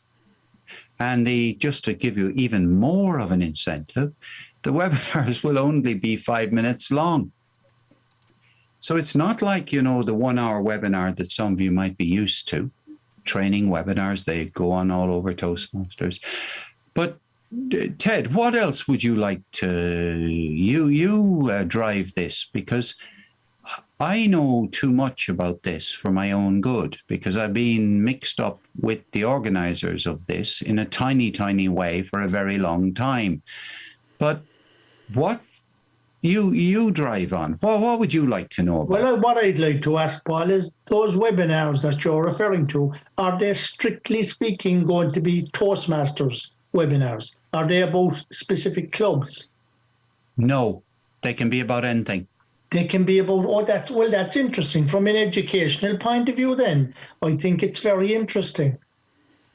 And just to give you even more of an incentive, the webinars will only be 5 minutes long. So it's not like, the 1 hour webinar that some of you might be used to. Training webinars, they go on all over Toastmasters. But Ted, what else would you like to drive this? Because I know too much about this for my own good, because I've been mixed up with the organizers of this in a tiny, tiny way for a very long time. But what you drive on, what would you like to know about? Well, what I'd like to ask, Paul, is those webinars that you're referring to, are they strictly speaking going to be Toastmasters webinars? Are they about specific clubs? No, they can be about anything. They can be about, that's interesting. From an educational point of view then, I think it's very interesting,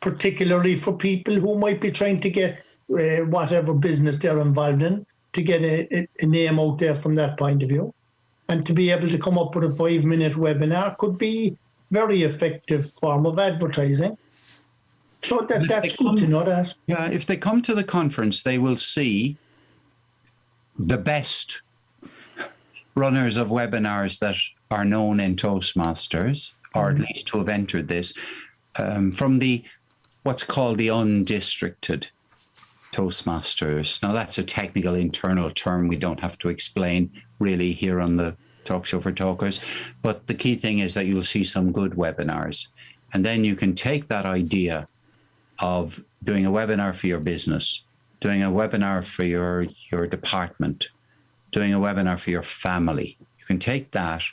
particularly for people who might be trying to get whatever business they're involved in, to get a name out there from that point of view. And to be able to come up with a 5-minute webinar could be very effective form of advertising. So that's good to know that. Yeah, if they come to the conference, they will see the best runners of webinars that are known in Toastmasters, or at least to have entered this, from what's called the undistricted Toastmasters. Now, that's a technical internal term we don't have to explain really here on the Talk Show for Talkers. But the key thing is that you'll see some good webinars. And then you can take that idea of doing a webinar for your business, doing a webinar for your department, doing a webinar for your family. You can take that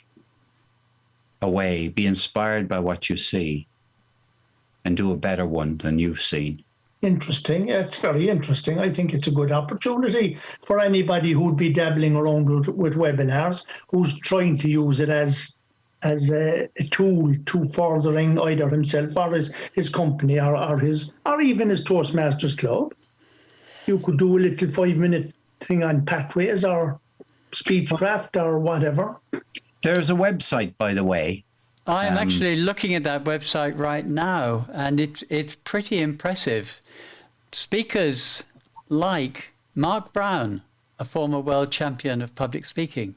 away, be inspired by what you see, and do a better one than you've seen. Interesting. It's very interesting. I think it's a good opportunity for anybody who'd be dabbling around with webinars, who's trying to use it as a tool to furthering either himself or his company or even his Toastmasters club. You could do a little 5-minute thing on pathways or speechcraft or whatever. There's a website, by the way. I am actually looking at that website right now, and it's pretty impressive. Speakers like Mark Brown, a former world champion of public speaking.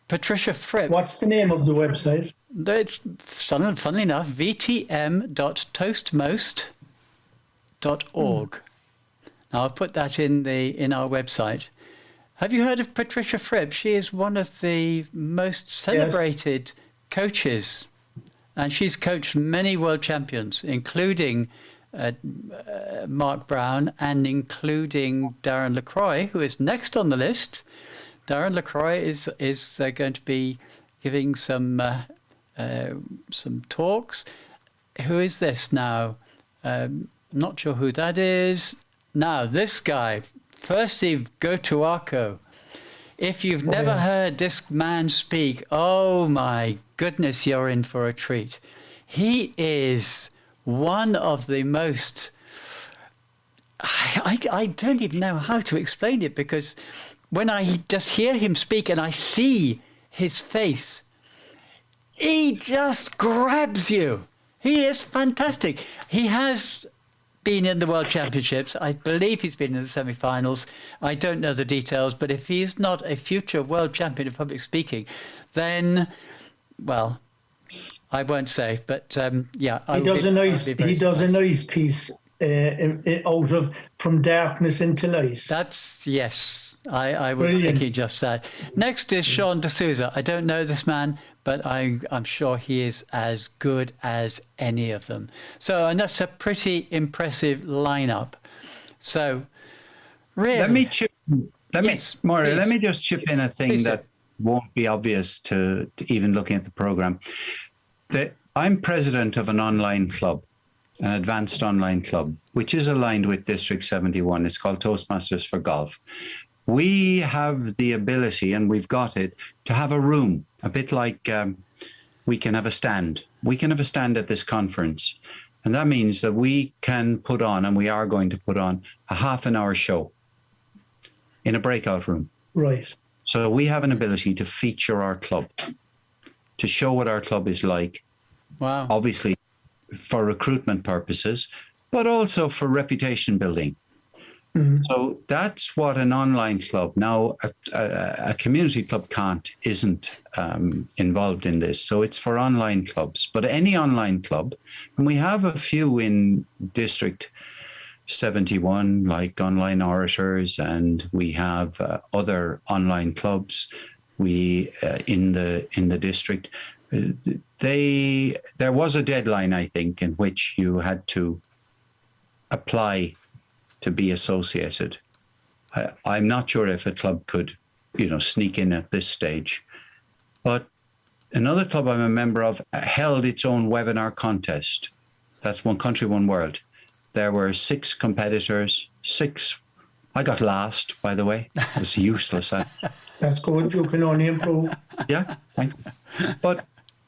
Patricia Fripp. What's the name of the website? It's, funnily enough, vtm.toastmost.org. Now, I'll put that in our website. Have you heard of Patricia Fripp? She is one of the most celebrated coaches, and she's coached many world champions, including Mark Brown and including Darren LaCroix, who is next on the list. Darren LaCroix is going to be giving some talks. Who is this now? Not sure who that is. Now, this guy, Firsteve Gotuako, If you've never heard this man speak, oh my goodness, you're in for a treat. He is one of the most, I don't even know how to explain it, because when I just hear him speak and I see his face, he just grabs you. He is fantastic. He has been in the World Championships. I believe he's been in the semi-finals. I don't know the details, but if he is not a future world champion of public speaking, then, well, I won't say. But yeah, he does a nice piece out of From Darkness into Light. That's yes. I was Brilliant. thinking just that. Next is Sean D'Souza. I don't know this man, but I'm sure he is as good as any of them. So, and that's a pretty impressive lineup. So, really, Let me just chip in a thing Please do. that won't be obvious to even looking at the program. I'm president of an online club, an advanced online club, which is aligned with District 71. It's called Toastmasters for Golf. We have the ability, and we've got it, to have a room, a bit like we can have a stand. We can have a stand at this conference. And that means that we can put on, and we are going to put on, a half-an-hour show in a breakout room. Right. So we have an ability to feature our club, to show what our club is like. wow. Obviously for recruitment purposes, but also for reputation building. Mm-hmm. So that's what an online club, now a community club isn't involved in this. So it's for online clubs, but any online club, and we have a few in District 71, like Online Orators, and we have other online clubs. We in the district, there was a deadline, I think, in which you had to apply to be associated. I'm not sure if a club could, sneak in at this stage. But another club I'm a member of held its own webinar contest. That's One Country, One World. There were 6 competitors, 6. I got last, by the way. It was useless. That's good. You can only improve. Yeah, thanks. But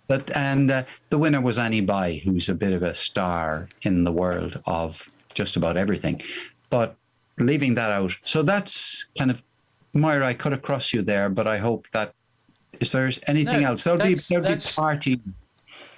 the winner was Annie Bai, who's a bit of a star in the world of just about everything. But leaving that out, so that's kind of, Moira, I cut across you there, but I hope that, is there anything else? There'll be party.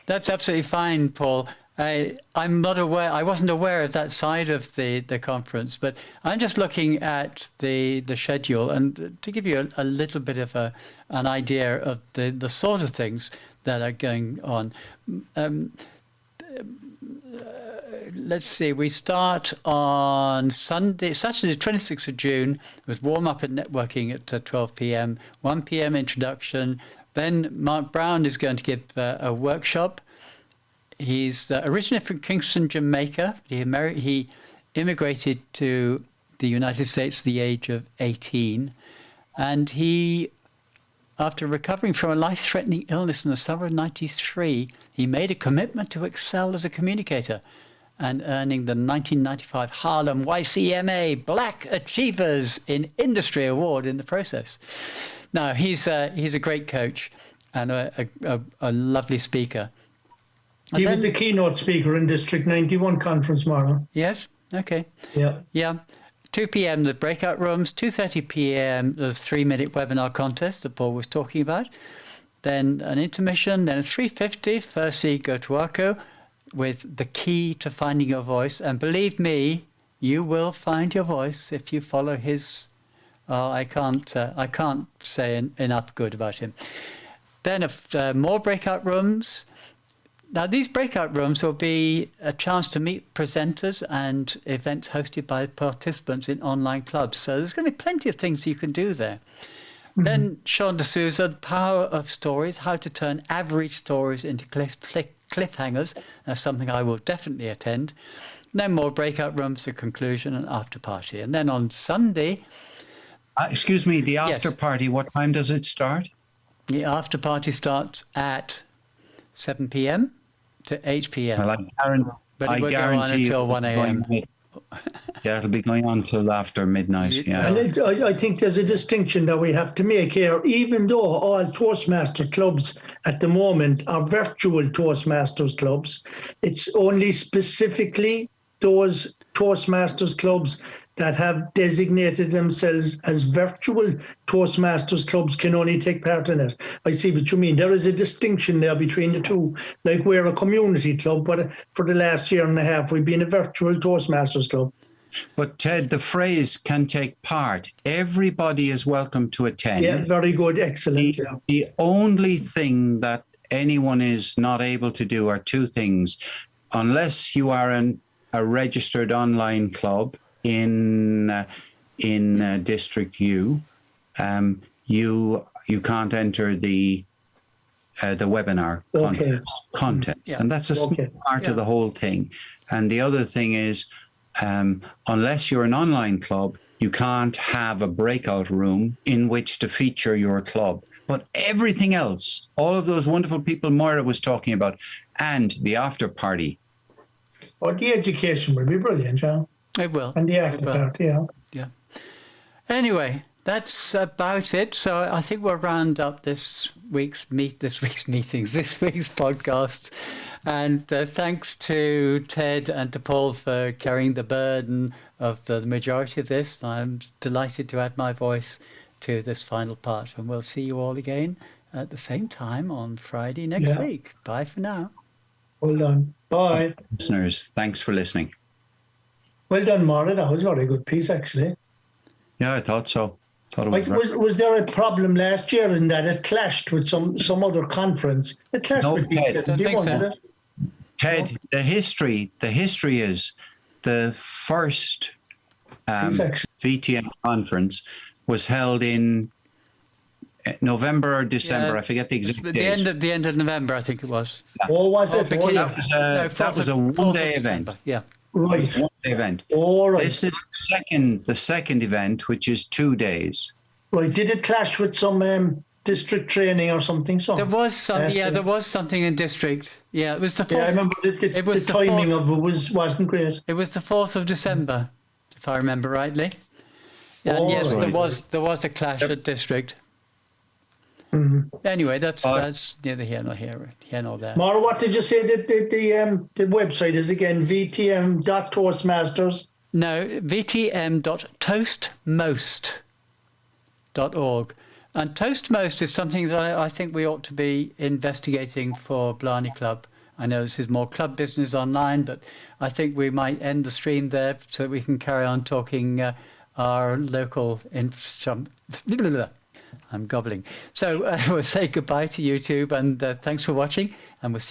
That's absolutely fine, Paul. I'm not aware. I wasn't aware of that side of the conference, but I'm just looking at the schedule, and to give you a little bit of an idea of the sort of things that are going on. Let's see. We start on Saturday, 26th of June, with warm up and networking at 12 p.m. 1 p.m. introduction. Then Mark Brown is going to give a workshop. He's originally from Kingston, Jamaica. He immigrated to the United States at the age of 18. And he, after recovering from a life-threatening illness in the summer of 93, he made a commitment to excel as a communicator and earning the 1995 Harlem YCMA Black Achievers in Industry Award in the process. Now, he's a great coach and a lovely speaker. And he was the keynote speaker in District 91 conference, Marlon. Yes? Okay. Yeah. Yeah. 2 p.m. the breakout rooms, 2:30 p.m. the 3-minute webinar contest that Paul was talking about. Then an intermission, then a 3:50, Firstly, go to Arco with the key to finding your voice. And believe me, you will find your voice if you follow his. I can't say enough good about him. Then more breakout rooms. Now, these breakout rooms will be a chance to meet presenters and events hosted by participants in online clubs. So there's going to be plenty of things you can do there. Mm-hmm. Then Sean D'Souza, the power of stories, how to turn average stories into cliffhangers. That's something I will definitely attend. Then more breakout rooms, a conclusion, and after party. And then on Sunday... excuse me, the after party, what time does it start? The after party starts at 7 p.m. to 8 p.m. Well, but it will go on until 1 a.m. Yeah, it'll be going on till after midnight. Yeah. And I think there's a distinction that we have to make here. Even though all Toastmaster clubs at the moment are virtual Toastmasters clubs, it's only specifically those Toastmasters clubs that have designated themselves as virtual Toastmasters clubs can only take part in it. I see what you mean. There is a distinction there between the two. Like we're a community club, but for the last year and a half, we've been a virtual Toastmasters club. But Ted, the phrase can take part. Everybody is welcome to attend. Yeah, very good. Excellent. Yeah. The only thing that anyone is not able to do are two things. Unless you are a registered online club in District U, you can't enter the webinar content. Yeah. And that's a small part of the whole thing. And the other thing is, unless you're an online club, you can't have a breakout room in which to feature your club. But everything else, all of those wonderful people Moira was talking about, and the after party. Or the education will be brilliant, John. It will. And the after party, yeah. Yeah. Anyway, that's about it. So I think we'll round up this week's podcast. And thanks to Ted and to Paul for carrying the burden of the majority of this. I'm delighted to add my voice to this final part. And we'll see you all again at the same time on Friday next week. Bye for now. Well done. Bye. Listeners, thanks for listening. Well done, Mara. That was a very good piece, actually. Yeah, I thought so. Was there a problem last year in that it clashed with some other conference? It clashed with Ted, B71, Ted, the history is the first VTM conference was held in November or December. I forget the exact date. The end of November, I think it was. Yeah. Oh, was it? That was a one-day event. Yeah. Right. One-day event. All right. This is the second event, which is 2 days. Right. Did it clash with some district training or something? So there was some. Yeah, there was something in district. Yeah, it was the 4th. Yeah, I remember the timing of it wasn't great. It was the 4th of December, if I remember rightly. Yeah, and yes, there was a clash at district. Mm-hmm. Anyway, that's neither here nor there. Mara, what did you say that the website is again? VTM.Toastmasters? No, VTM.Toastmost.org. And Toastmost is something that I think we ought to be investigating for Blarney Club. I know this is more club business online, but I think we might end the stream there so that we can carry on talking our local I'm gobbling. So we'll say goodbye to YouTube and thanks for watching, and we'll see